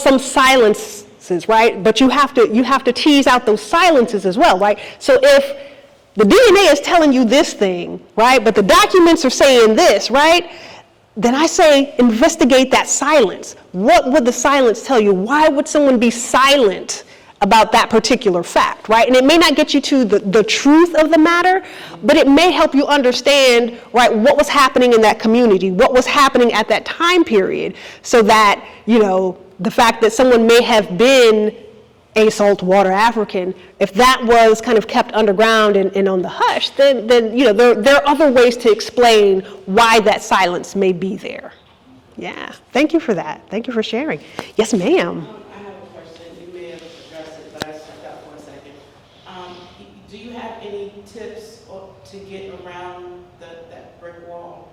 some silences, right? But you have to tease out those silences as well, right? So if the DNA is telling you this thing, right? But the documents are saying this, right? Then I say investigate that silence. What would the silence tell you? Why would someone be silent about that particular fact, right? And it may not get you to the truth of the matter, but it may help you understand, right, what was happening in that community, what was happening at that time period, so that, the fact that someone may have been a saltwater African, if that was kind of kept underground and on the hush, then there are other ways to explain why that silence may be there. Yeah, thank you for that. Thank you for sharing. Yes, ma'am. Do you have any tips to get around that brick wall?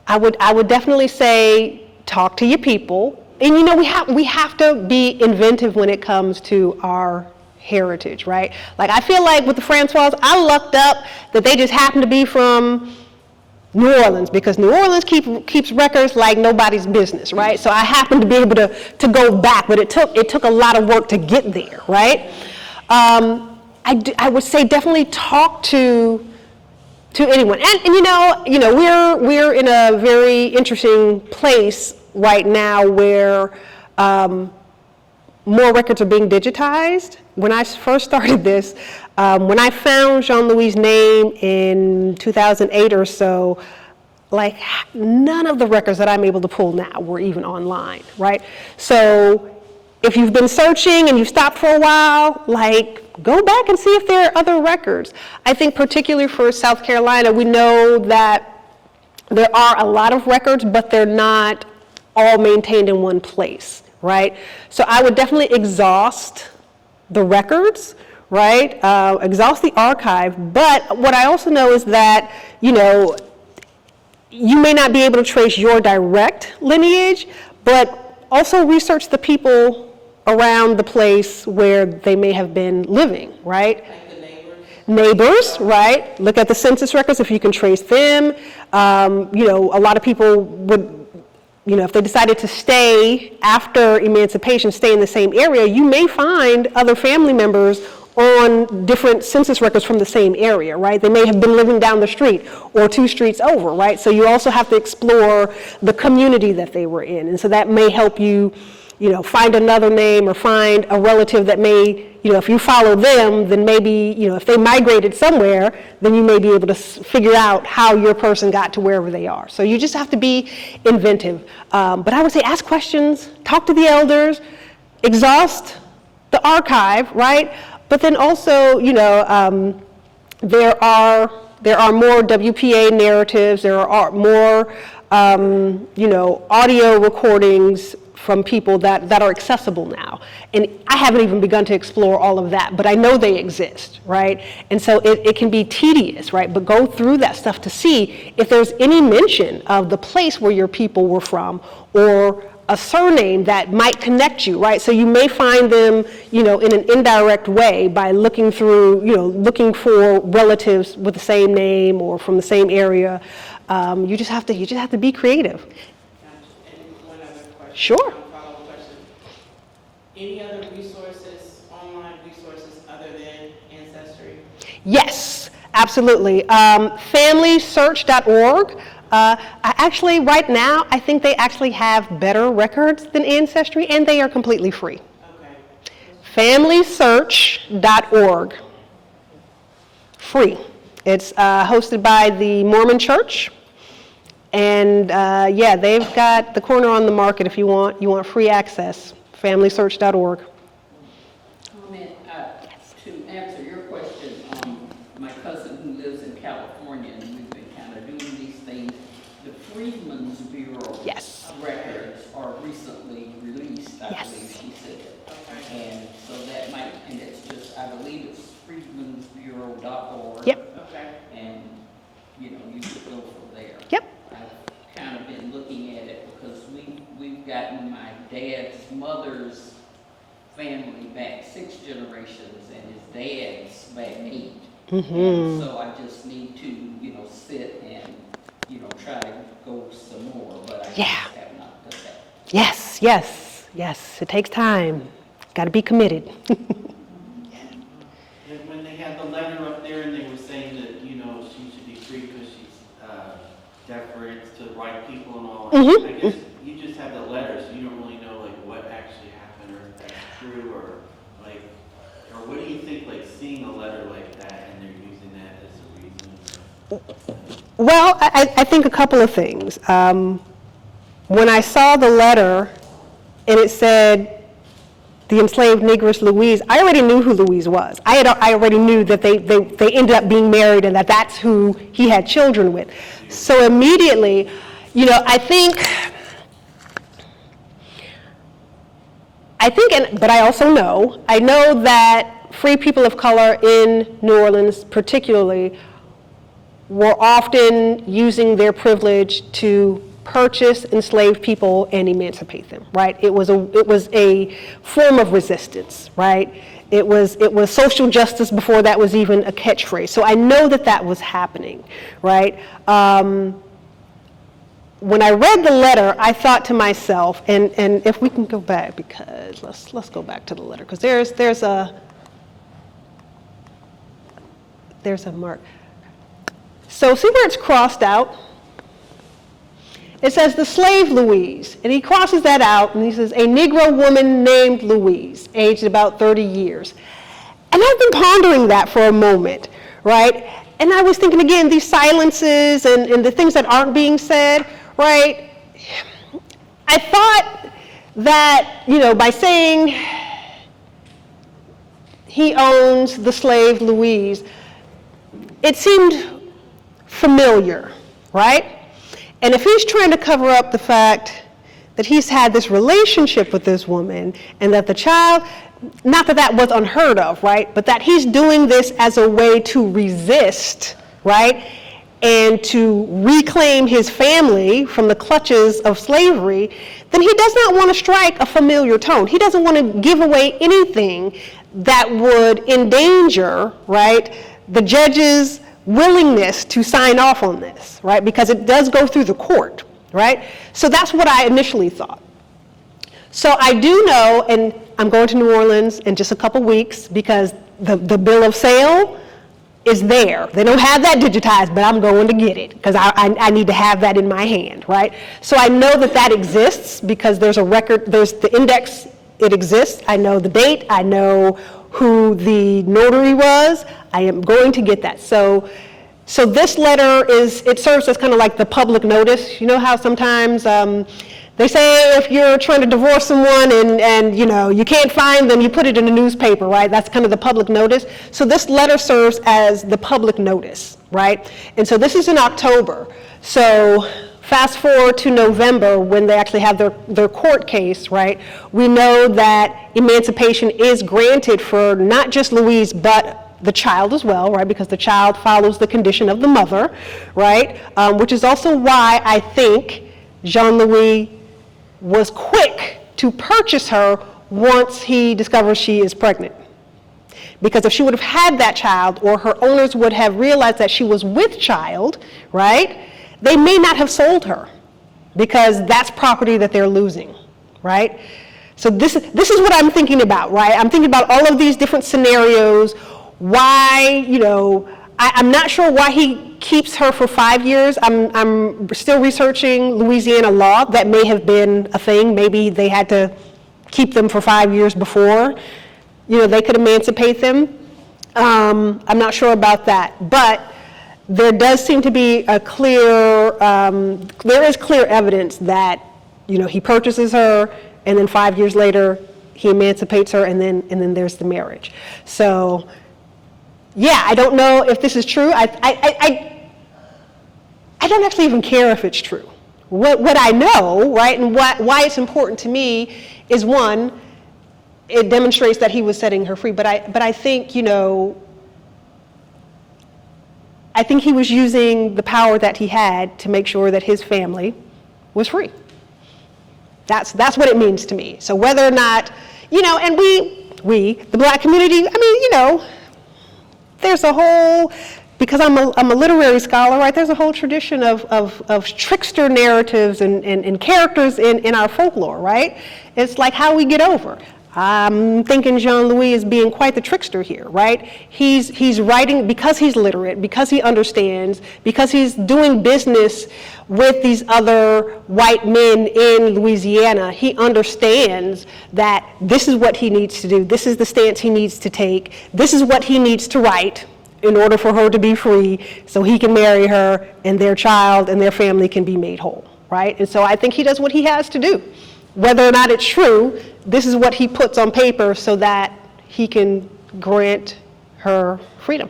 I would definitely say talk to your people. And we have to be inventive when it comes to our heritage, right? Like I feel like with the Francois, I lucked up that they just happened to be from New Orleans, because New Orleans keeps records like nobody's business, right? So I happened to be able to go back, but it took a lot of work to get there, right? I would say definitely talk to anyone, and we're in a very interesting place right now where more records are being digitized. When I first started this, when I found Jean-Louis's name in 2008 or so, like none of the records that I'm able to pull now were even online, right? So if you've been searching and you've stopped for a while, like go back and see if there are other records. I think particularly for South Carolina, we know that there are a lot of records, but they're not all maintained in one place, right? So I would definitely exhaust the records, right? Exhaust the archive. But what I also know is that, you know, you may not be able to trace your direct lineage, but also research the people around the place where they may have been living, right? Like the neighbors? Neighbors, right? Look at the census records if you can trace them. You know, a lot of people would, you know, if they decided to stay after emancipation, stay in the same area, you may find other family members on different census records from the same area, right? They may have been living down the street or 2 streets over, right? So you also have to explore the community that they were in. And so that may help you, you know, find another name or find a relative that may, you know, if you follow them, then maybe, you know, if they migrated somewhere, then you may be able to figure out how your person got to wherever they are. So you just have to be inventive. But I would say ask questions, talk to the elders, exhaust the archive, right? But then also, you know, there are more WPA narratives, there are more, you know, audio recordings from people that are accessible now. And I haven't even begun to explore all of that, but I know they exist, right? And so it can be tedious, right? But go through that stuff to see if there's any mention of the place where your people were from or a surname that might connect you, right? So you may find them, you know, in an indirect way by looking through, you know, looking for relatives with the same name or from the same area. You just have to be creative. Gotcha. And one other question. Sure. Follow-up question. Any other resources, online resources other than Ancestry? Yes, absolutely. FamilySearch.org. Actually, right now, I think they actually have better records than Ancestry, and they are completely free. Okay. FamilySearch.org. Free. It's hosted by the Mormon Church. And yeah, they've got the corner on the market if you want free access. FamilySearch.org. Comment to answer your question. My cousin who lives in California, and we've been kind of doing these things. The Freedmen's Bureau Yes. records are recently released, I Yes. believe she said. Okay. And so that might, and it's just, I believe it's freedmensbureau.org. Yep. Okay. And, you know, you could go from there. Yep. I've kind of been looking at it because we've gotten my dad's mother's family back 6 generations and his dad's back 8. And so I just need to, you know, sit and, you know, try to go some more, but I just have not done that. Yes, yes, yes. It takes time. Got to be committed. When they had the letter up there and they were saying that, you know, she should be free because she's deference to the right people and all, I guess you just have the letter, so you don't really know, like, what actually happened or if that's true or, like, or what do you think, like, seeing a letter like that and they're using that as a reason? Well, I think a couple of things. When I saw the letter and it said the enslaved negress Louise, I already knew who Louise was. I already knew that they ended up being married and that's who he had children with. So immediately, you know, I think, but I also know that free people of color in New Orleans particularly were often using their privilege to purchase enslaved people and emancipate them, right? It was a form of resistance, right? It was social justice before that was even a catchphrase. So I know that was happening, right? When I read the letter, I thought to myself, and if we can go back, because let's go back to the letter, because there's a mark. So see where it's crossed out? It says the slave Louise, and he crosses that out, and he says, a Negro woman named Louise, aged about 30 years. And I've been pondering that for a moment, right? And I was thinking, again, these silences and the things that aren't being said, right? I thought that, you know, by saying he owns the slave Louise, it seemed familiar, right? And if he's trying to cover up the fact that he's had this relationship with this woman, and that the child, not that that was unheard of, right? But that he's doing this as a way to resist, right? And to reclaim his family from the clutches of slavery, then he does not want to strike a familiar tone. He doesn't want to give away anything that would endanger, right, the judge's willingness to sign off on this, right? Because it does go through the court, right? So that's what I initially thought. So I do know, and I'm going to New Orleans in just a couple weeks because the bill of sale is there. They don't have that digitized, but I'm going to get it because I need to have that in my hand, right? So I know that that exists because there's a record, there's the index, it exists. I know the date, I know who the notary was. I am going to get that. So this letter it serves as kind of like the public notice. You know how sometimes they say if you're trying to divorce someone and you can't find them, you put it in a newspaper, right? That's kind of the public notice. So this letter serves as the public notice, right? And so this is in October. So fast forward to November when they actually have their court case, right? We know that emancipation is granted for not just Louise, but the child as well, right? Because the child follows the condition of the mother, right? Which is also why I think Jean-Louis was quick to purchase her once he discovers she is pregnant. Because if she would have had that child, or her owners would have realized that she was with child, right, they may not have sold her because that's property that they're losing, right? So this is what I'm thinking about, right? I'm thinking about all of these different scenarios, why, I'm not sure why he keeps her for 5 years. I'm still researching Louisiana law. That may have been a thing. Maybe they had to keep them for 5 years before, they could emancipate them. I'm not sure about that. But there does seem to be there is clear evidence that, he purchases her, and then 5 years later, he emancipates her, and then there's the marriage. So, yeah, I don't know if this is true. I don't actually even care if it's true. What I know, right, and why it's important to me is, one, it demonstrates that he was setting her free. But I think, I think he was using the power that he had to make sure that his family was free. That's what it means to me. So whether or not, and we, the Black community, there's a whole, because I'm a literary scholar, right, there's a whole tradition of trickster narratives and characters in our folklore, right? It's like how we get over. I'm thinking Jean-Louis is being quite the trickster here, right? He's writing because he's literate, because he understands, because he's doing business with these other white men in Louisiana. He understands that this is what he needs to do. This is the stance he needs to take. This is what he needs to write in order for her to be free, so he can marry her and their child and their family can be made whole, right? And so I think he does what he has to do. Whether or not it's true, this is what he puts on paper so that he can grant her freedom.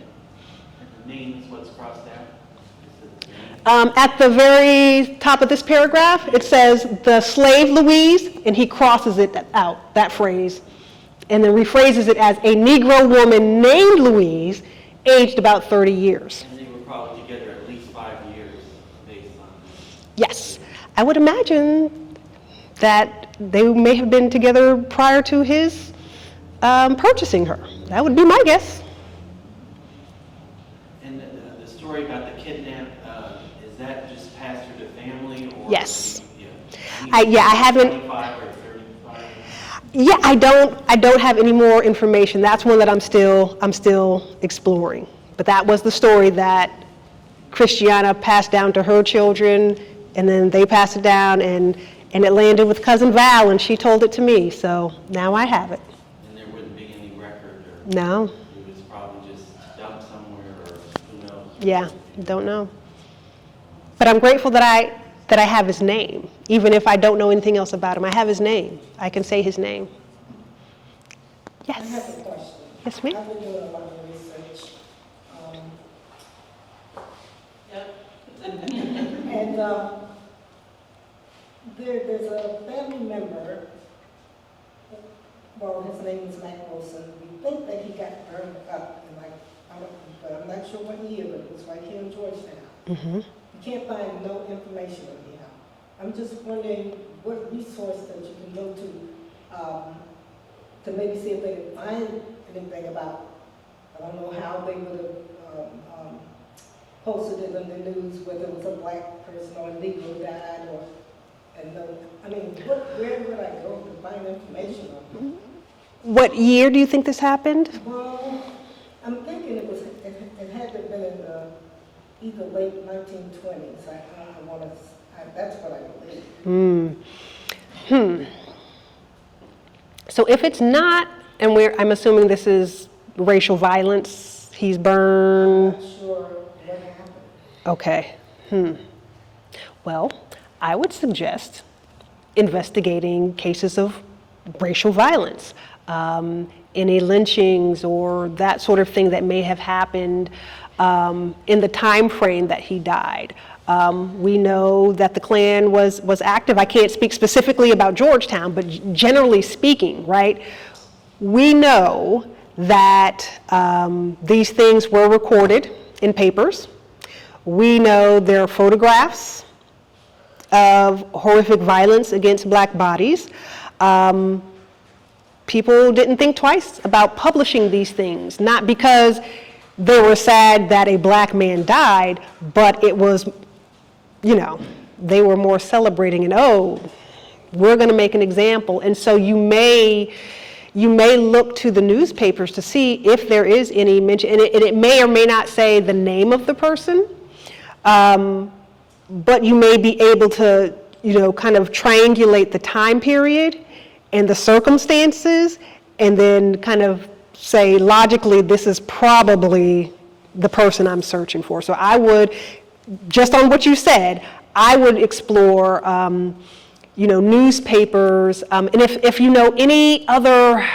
The name is what's crossed out? At the very top of this paragraph, it says the slave Louise, and he crosses it out, that phrase, and then rephrases it as a Negro woman named Louise, aged about 30 years. And they were probably together at least 5 years based on this. Yes, I would imagine that they may have been together prior to his purchasing her. That would be my guess. And the story about the kidnap, is that just passed through the family? Or Yes. I haven't. 25 or 35? Yeah, I don't have any more information. That's one that I'm still exploring. But that was the story that Christiana passed down to her children, and then they passed it down, and it landed with Cousin Val, and she told it to me. So now I have it. And there wouldn't be any record, or No. it was probably just dumped somewhere, or who knows? Yeah, don't know. But I'm grateful that I have his name, even if I don't know anything else about him. I have his name. I can say his name. Yes. I have a question. Yes, ma'am. I've been doing a lot of research. Yep. And There's a family member, well, his name is Mac Wilson. We think that he got burned up, and but I'm not sure what year, but it was right here in Georgetown. Mm-hmm. You can't find no information on him. I'm just wondering what resource that you can go to maybe see if they can find anything about. I don't know how they would have posted it in the news, whether it was a black person or a Negro died, or where would I go to find information on him? What year do you think this happened? Well, I'm thinking it had to have been in the either late 1920s. That's what I believe. So if it's not, and I'm assuming this is racial violence, he's I'm burned. not sure what happened. Okay. Well, I would suggest investigating cases of racial violence, any lynchings or that sort of thing that may have happened in the time frame that he died. We know that the Klan was active. I can't speak specifically about Georgetown, but generally speaking, right? We know that these things were recorded in papers. We know there are photographs of horrific violence against black bodies. People didn't think twice about publishing these things, not because they were sad that a black man died, but it was, they were more celebrating and, we're going to make an example. And so you may look to the newspapers to see if there is any mention, and it may or may not say the name of the person, but you may be able to, kind of triangulate the time period and the circumstances, and then kind of say logically, this is probably the person I'm searching for. So I would, just on what you said, I would explore, newspapers, and if you know any other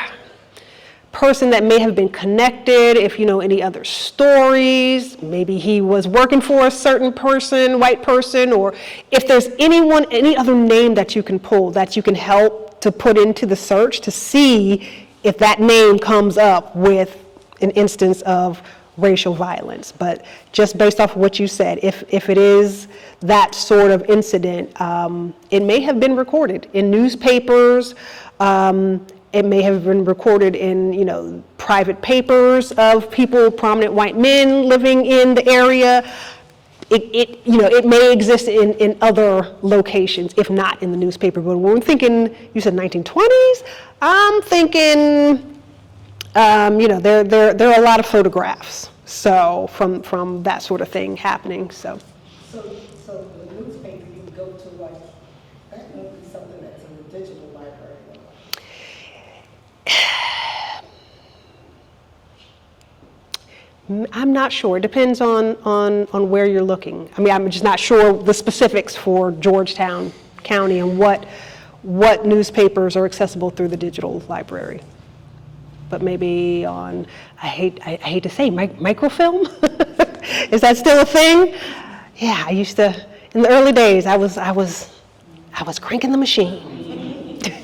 person that may have been connected, if you know any other stories, maybe he was working for a certain person, white person, or if there's any other name that you can pull, that you can help to put into the search to see if that name comes up with an instance of racial violence. But just based off of what you said, if it is that sort of incident, it may have been recorded in newspapers, it may have been recorded in, private papers of people, prominent white men living in the area. It may exist in other locations, if not in the newspaper. But when we're thinking, you said 1920s, I'm thinking, there are a lot of photographs. So from that sort of thing happening. So So the newspaper you would go to, that would be something that's in the digital library. I'm not sure. It depends on where you're looking. I mean, I'm just not sure the specifics for Georgetown County and what newspapers are accessible through the digital library. But maybe on, I hate to say, microfilm? Is that still a thing? Yeah, I used to, in the early days, I was cranking the machine. I can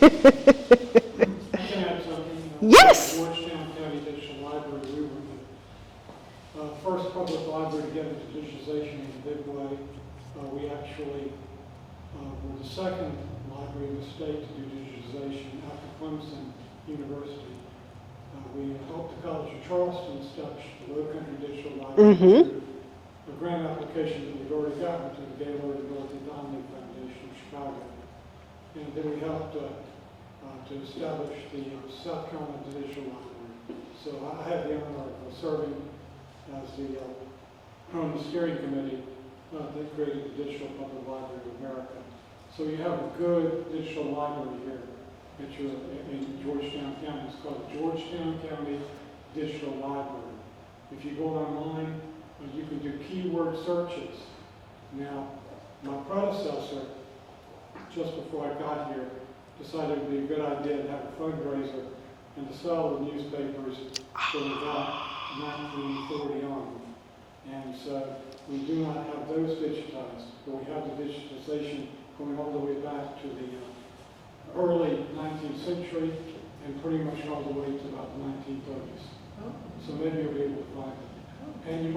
add something. Yes. Georgetown County Digital Library, we were the first public library to get into digitization in a big way. We actually were the second library in the state to do digitization after Clemson University. We helped the College of Charleston establish the Low Country Digital Library through a grant application that we'd already gotten to the Gaylord and Dorothy Donnelly Foundation in Chicago. And then we helped to establish the South Carolina Digital Library. So I had the honor of serving as the on the steering committee that created the Digital Public Library of America. So you have a good digital library here in Georgetown County. It's called Georgetown County Digital Library. If you go online, you can do keyword searches. Now, my predecessor, just before I got here, decided it would be a good idea to have a fundraiser and to sell the newspapers from about 1940 on. And so we do not have those digitized, but we have the digitization going all the way back to the early 19th century and pretty much all the way to about the 1930s. So maybe you'll be able to find it. And you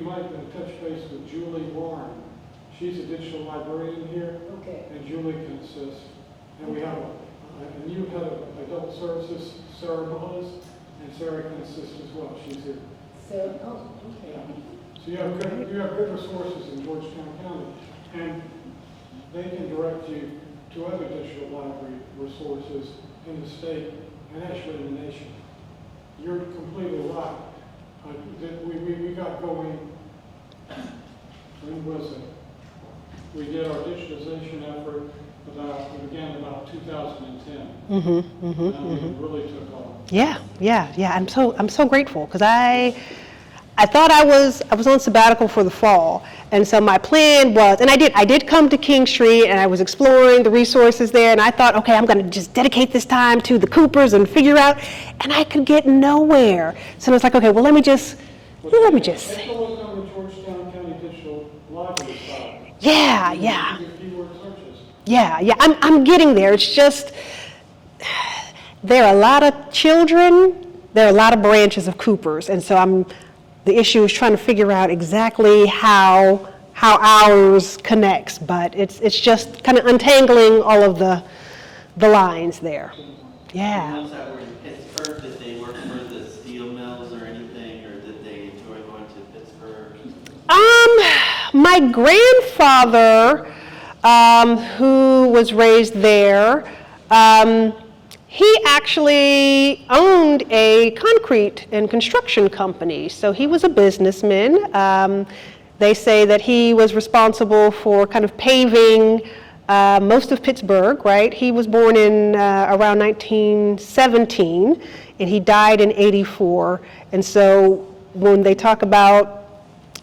might touch base with Julie Warren. She's a digital librarian here, Okay. and Julie can assist. And we have a new head of adult services, Sarah Mellis, and Sarah can assist as well. She's here. So, oh, okay. Yeah. So you have good resources in Georgetown County, and they can direct you to other digital library resources in the state and actually in the nation. You're completely right. We got going, when was it? We did our digitization effort we began about 2010. And it really took off. Yeah. I'm so grateful because I thought I was on sabbatical for the fall, and so my plan was, and I did come to King Street, and I was exploring the resources there, and I thought, okay, I'm going to just dedicate this time to the Coopers and figure out, and I could get nowhere. So I was like, okay, well let me just. Take a look on the Georgetown County Digital Library side. Yeah. Do keyword searches. Yeah, I'm getting there. It's just, there are a lot of children, there are a lot of branches of Coopers, and so the issue is trying to figure out exactly how ours connects, but it's just kind of untangling all of the lines there. Yeah. Those that were in Pittsburgh, did they work for the steel mills or anything, or did they enjoy going to Pittsburgh? My grandfather, who was raised there, he actually owned a concrete and construction company, so he was a businessman. They say that he was responsible for kind of paving most of Pittsburgh, right? He was born in around 1917, and he died in '84. And so when they talk about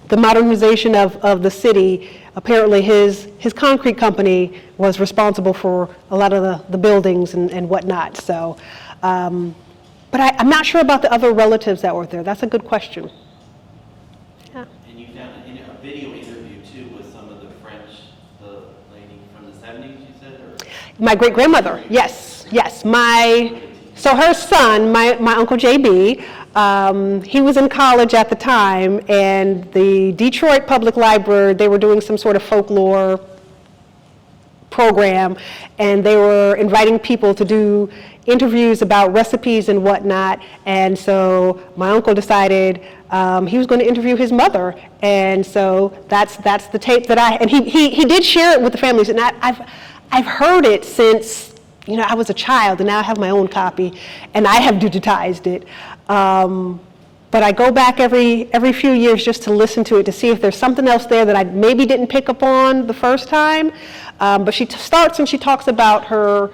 the modernization of the city, apparently his concrete company was responsible for a lot of the buildings and whatnot. So, but I'm not sure about the other relatives that were there. That's a good question. Yeah. And you found a video interview too with some of the lady from the 70s, you said? Or? My great-grandmother, yes. So her son, my Uncle JB, he was in college at the time, and the Detroit Public Library, they were doing some sort of folklore program, and they were inviting people to do interviews about recipes and whatnot, and so my uncle decided he was going to interview his mother, and so that's the tape that and he did share it with the families, and I've heard it since I was a child, and now I have my own copy, and I have digitized it. But I go back every few years just to listen to it to see if there's something else there that I maybe didn't pick up on the first time. But she starts and she talks about her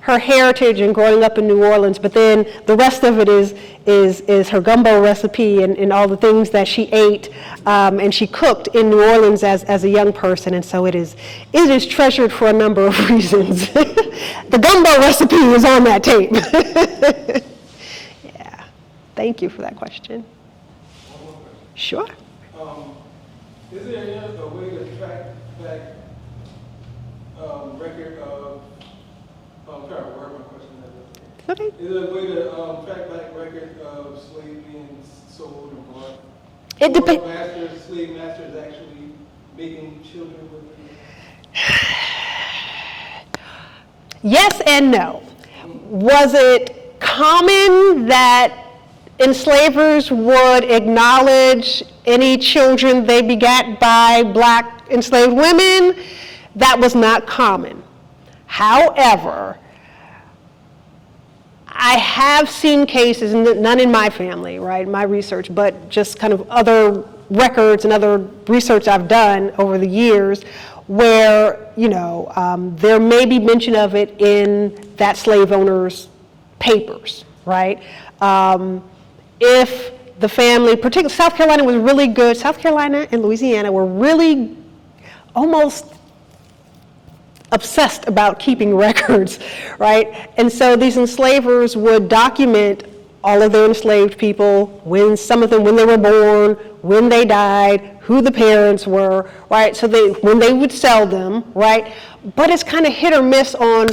heritage and growing up in New Orleans, but then the rest of it is her gumbo recipe and all the things that she ate and she cooked in New Orleans as a young person, and so it is treasured for a number of reasons. The gumbo recipe is on that tape. Yeah, thank you for that question. One more question. Sure. Is there any other way to track back record of, I'm trying to word my question that way. Okay. Is there a way to track back record of slaves being sold and bought? It depends. Slave masters actually making children with them? Yes and no. Was it common that enslavers would acknowledge any children they begat by black enslaved women? That was not common. However, I have seen cases, none in my family, right, my research, but just kind of other records and other research I've done over the years where, there may be mention of it in that slave owner's papers, right? If the family, particularly South Carolina was really good, South Carolina and Louisiana were really almost obsessed about keeping records, right? And so these enslavers would document all of their enslaved people, when some of them, when they were born, when they died, who the parents were, right? So when they would sell them, right? But it's kind of hit or miss on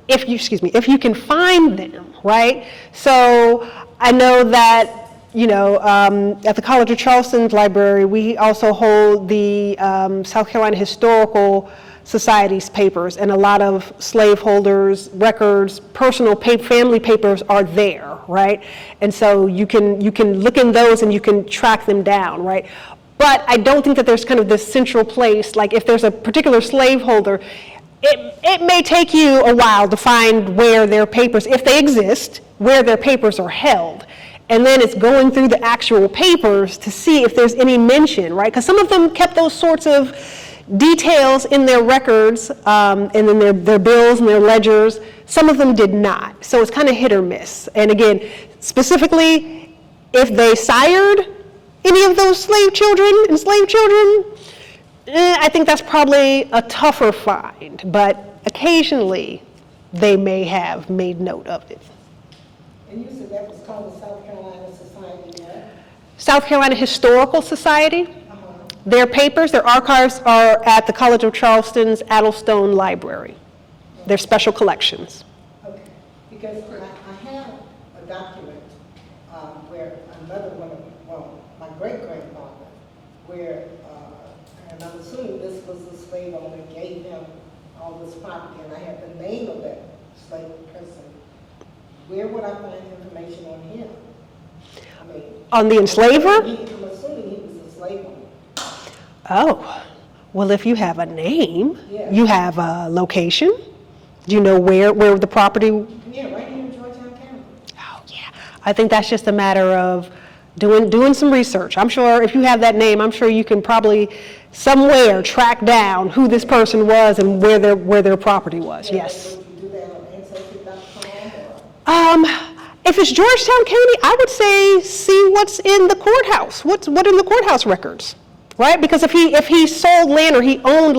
if you can find them, right? So I know that, at the College of Charleston's library, we also hold the South Carolina Historical Society's papers, and a lot of slaveholders' records, personal family papers are there, right? And so you can look in those and you can track them down, right? But I don't think that there's kind of this central place, like if there's a particular slaveholder, it may take you a while to find where their papers, if they exist, where their papers are held. And then it's going through the actual papers to see if there's any mention, right? Because some of them kept those sorts of details in their records, and in their bills and their ledgers. Some of them did not. So it's kind of hit or miss. And again, specifically, if they sired any of those enslaved children, I think that's probably a tougher find. But occasionally, they may have made note of it. And you said that was called the South Carolina Society, yeah? South Carolina Historical Society. Their papers, their archives are at the College of Charleston's Addlestone Library. They're special collections. Okay, because I have a document where another one of, my great-grandfather, where, and I'm assuming this was the slave owner, gave him all this property, and I have the name of that slave person. Where would I find information on him? I mean, On the enslaver? I'm assuming he was a slave owner. Oh, well, if you have a name, Yeah. you have a location. Do you know where the property? Yeah, right here in Georgetown County. Oh, yeah. I think that's just a matter of doing some research. I'm sure if you have that name, I'm sure you can probably somewhere track down who this person was and where their property was. Yeah, Yes. would you do that on Ancestry.com or? If it's Georgetown County, I would say see what's in the courthouse. What in the courthouse records, right? Because if he sold land or he owned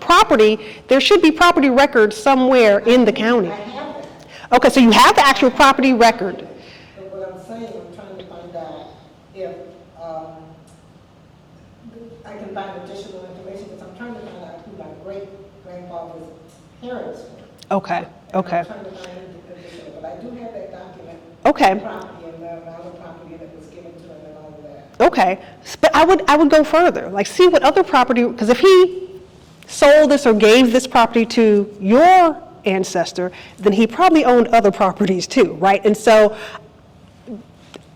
property, there should be property records somewhere in the county. I have that. Okay, so you have the actual property record. But what I'm saying, I'm trying to find out if I can find additional information, because I'm trying to find out who my great-grandfather's parents were. Okay. And I'm trying to find additional, but I do have that document. Okay. The property and the amount of property that was given to him and all of that. Okay, but I would go further, like see what other property, because if he sold this or gave this property to your ancestor, then he probably owned other properties too, right? And so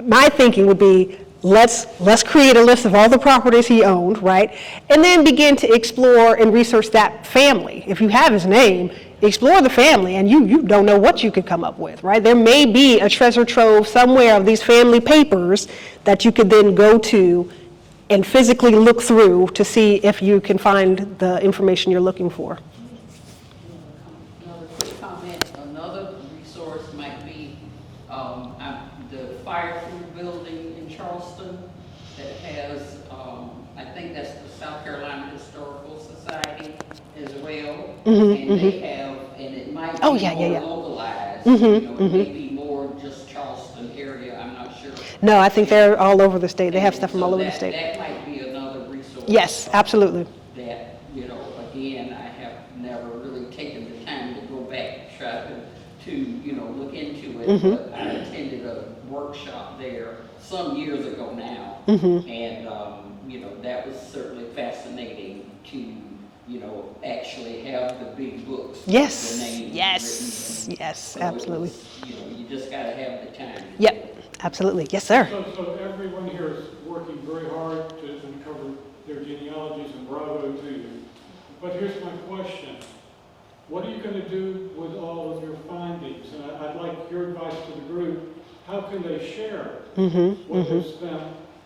my thinking would be, let's create a list of all the properties he owned, right? And then begin to explore and research that family. If you have his name, explore the family, and you don't know what you could come up with, right? There may be a treasure trove somewhere of these family papers that you could then go to and physically look through to see if you can find the information you're looking for. Another quick comment, another resource might be the Fire Crew building in Charleston that has, I think that's the South Carolina Historical Society as well. And they have, and it might be more localized, it may be more just Charleston area, I'm not sure. No, I think they're all over the state. They have stuff from all over the state. That might be another resource. Yes, absolutely. That, again, I have never really taken the time to go back and try to look into it. But I attended a workshop there some years ago now. And, that was certainly fascinating to, actually have the big books. Yes, The names yes, written. yes, So it absolutely. was, you just gotta have the time. Yep, absolutely. Yes, sir. So everyone here is working very hard to uncover their genealogies, and bravo to you. But here's my question. What are you going to do with all of your findings? And I'd like your advice to the group. How can they share what they've spent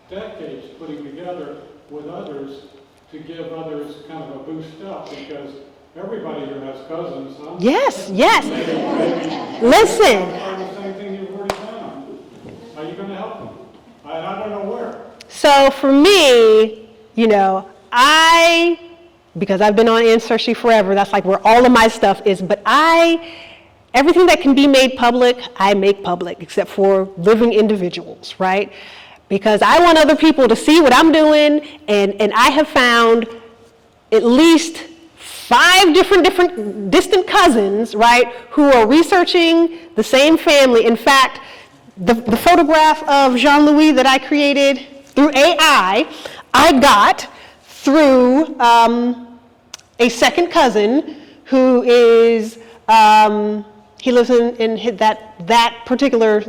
decades putting together with others to give others kind of a boost up? Because everybody here has cousins, huh? Yes, yes. Maybe Listen. the same thing you've already done. Are you going to help them? I don't know where. So for me, because I've been on Ancestry forever, that's like where all of my stuff is, but I everything that can be made public, I make public, except for living individuals, right? Because I want other people to see what I'm doing, and I have found at least 5 different distant cousins, right, who are researching the same family. In fact, the photograph of Jean-Louis that I created through AI, I got through a second cousin who is, he lives in that particular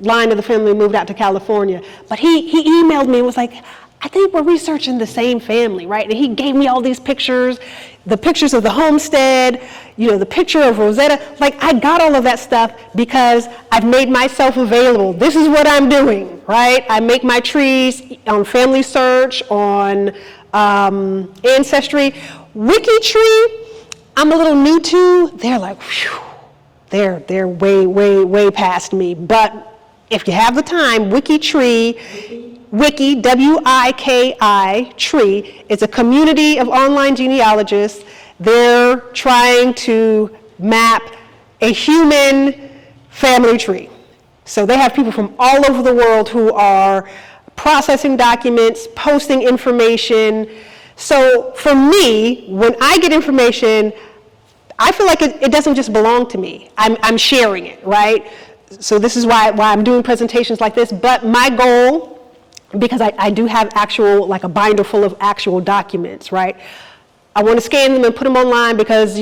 line of the family, moved out to California. But he emailed me and was like, I think we're researching the same family, right? And he gave me all these pictures, the pictures of the homestead, the picture of Rosetta. Like, I got all of that stuff because I've made myself available. This is what I'm doing, right? I make my trees on Family Search, on Ancestry. WikiTree, I'm a little new to. They're like, whew, they're way past me. But if you have the time, WikiTree, Wiki, W-I-K-I, Tree, it's a community of online genealogists. They're trying to map a human family tree. So they have people from all over the world who are processing documents, posting information. So for me, when I get information, I feel like it doesn't just belong to me. I'm sharing it, right? So this is why I'm doing presentations like this. But my goal, because I do have actual, like a binder full of actual documents, right? I want to scan them and put them online because,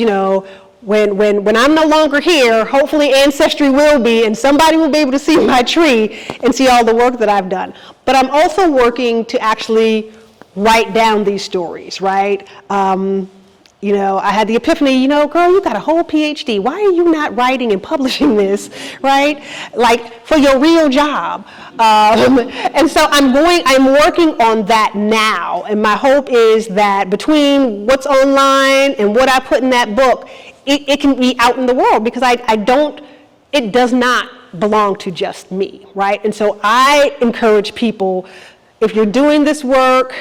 when I'm no longer here, hopefully Ancestry will be, and somebody will be able to see my tree and see all the work that I've done. But I'm also working to actually write down these stories, right? I had the epiphany, girl, you got a whole PhD. Why are you not writing and publishing this, right? Like, for your real job. And so I'm working on that now. And my hope is that between what's online and what I put in that book, it can be out in the world, because it does not belong to just me, right? And so I encourage people, if you're doing this work,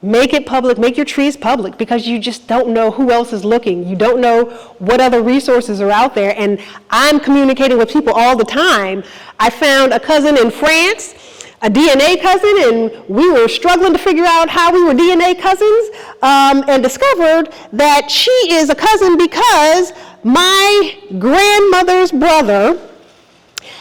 make it public, make your trees public, because you just don't know who else is looking. You don't know what other resources are out there. And I'm communicating with people all the time. I found a cousin in France, a DNA cousin, and we were struggling to figure out how we were DNA cousins, and discovered that she is a cousin because my grandmother's brother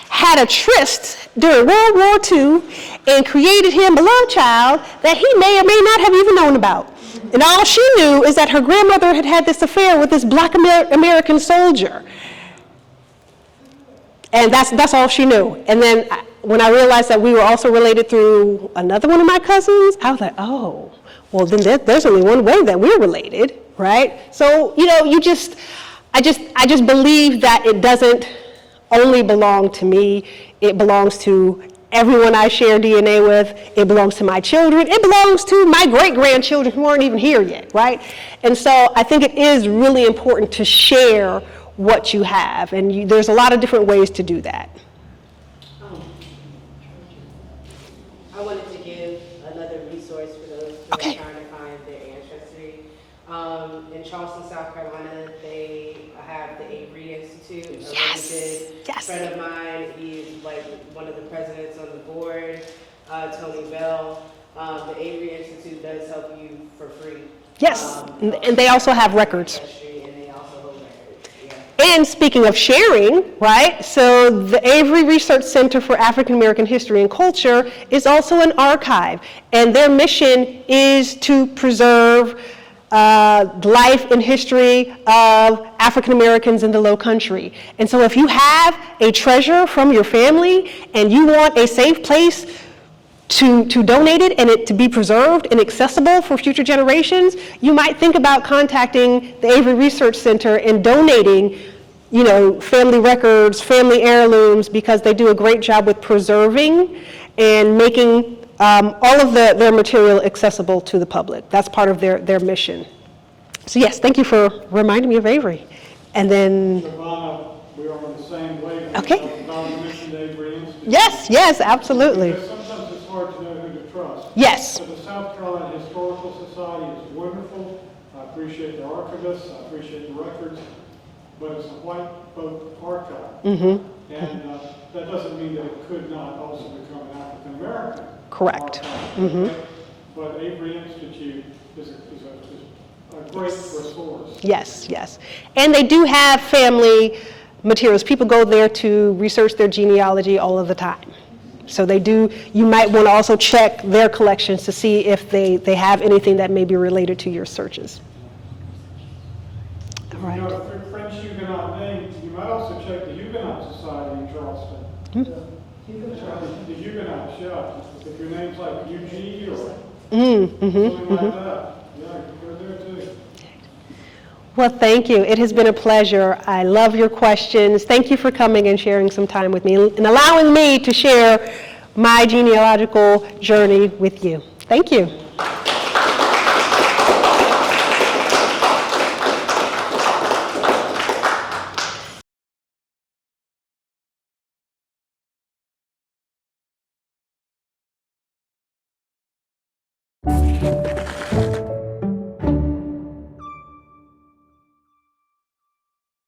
had a tryst during World War II and created him a love child that he may or may not have even known about. And all she knew is that her grandmother had had this affair with this Black American soldier. And that's all she knew. And then when I realized that we were also related through another one of my cousins, I was like, oh, well, then there's only one way that we're related, right? So, I just believe that it doesn't only belong to me. It belongs to everyone I share DNA with. It belongs to my children. It belongs to my great-grandchildren who aren't even here yet, right? And so I think it is really important to share what you have, and there's a lot of different ways to do that. I wanted to give another resource for those who are trying to find their ancestry. In Charleston, South Carolina, they have the Avery Institute. A friend of mine, he's like one of the presidents on the board, Tony Bell. The Avery Institute does help you for free. Yes, and they also have records. And they also hold records. And speaking of sharing, right, so the Avery Research Center for African American History and Culture is also an archive, and their mission is to preserve life and history of African Americans in the Low Country. And so if you have a treasure from your family and you want a safe place to donate it and it to be preserved and accessible for future generations, you might think about contacting the Avery Research Center and donating, family records, family heirlooms, because they do a great job with preserving and making all of their material accessible to the public. That's part of their mission. So yes, thank you for reminding me of Avery. And then... Savannah, we are on the same wavelength. Okay. Savannah mentioned Avery Institute. Yes, absolutely. Because sometimes it's hard to know who to trust. Yes. But the South Carolina Historical Society is wonderful. I appreciate the archivists. I appreciate the records. but it's a white folk archive. Mm-hmm. And that doesn't mean that it could not also become an African American. Correct. archive. Mhm. But Avery Institute is a great resource. Yes, yes. And they do have family materials. People go there to research their genealogy all of the time. So they do, you might want to also check their collections to see if they have anything that may be related to your searches. All If you right. know a French Huguenot name, you might also check the Huguenot Society in Charleston. The Huguenots, yeah. If your name's like Eugene or something like that, yeah, you go there too. Well, thank you. It has been a pleasure. I love your questions. Thank you for coming and sharing some time with me and allowing me to share my genealogical journey with you. Thank you.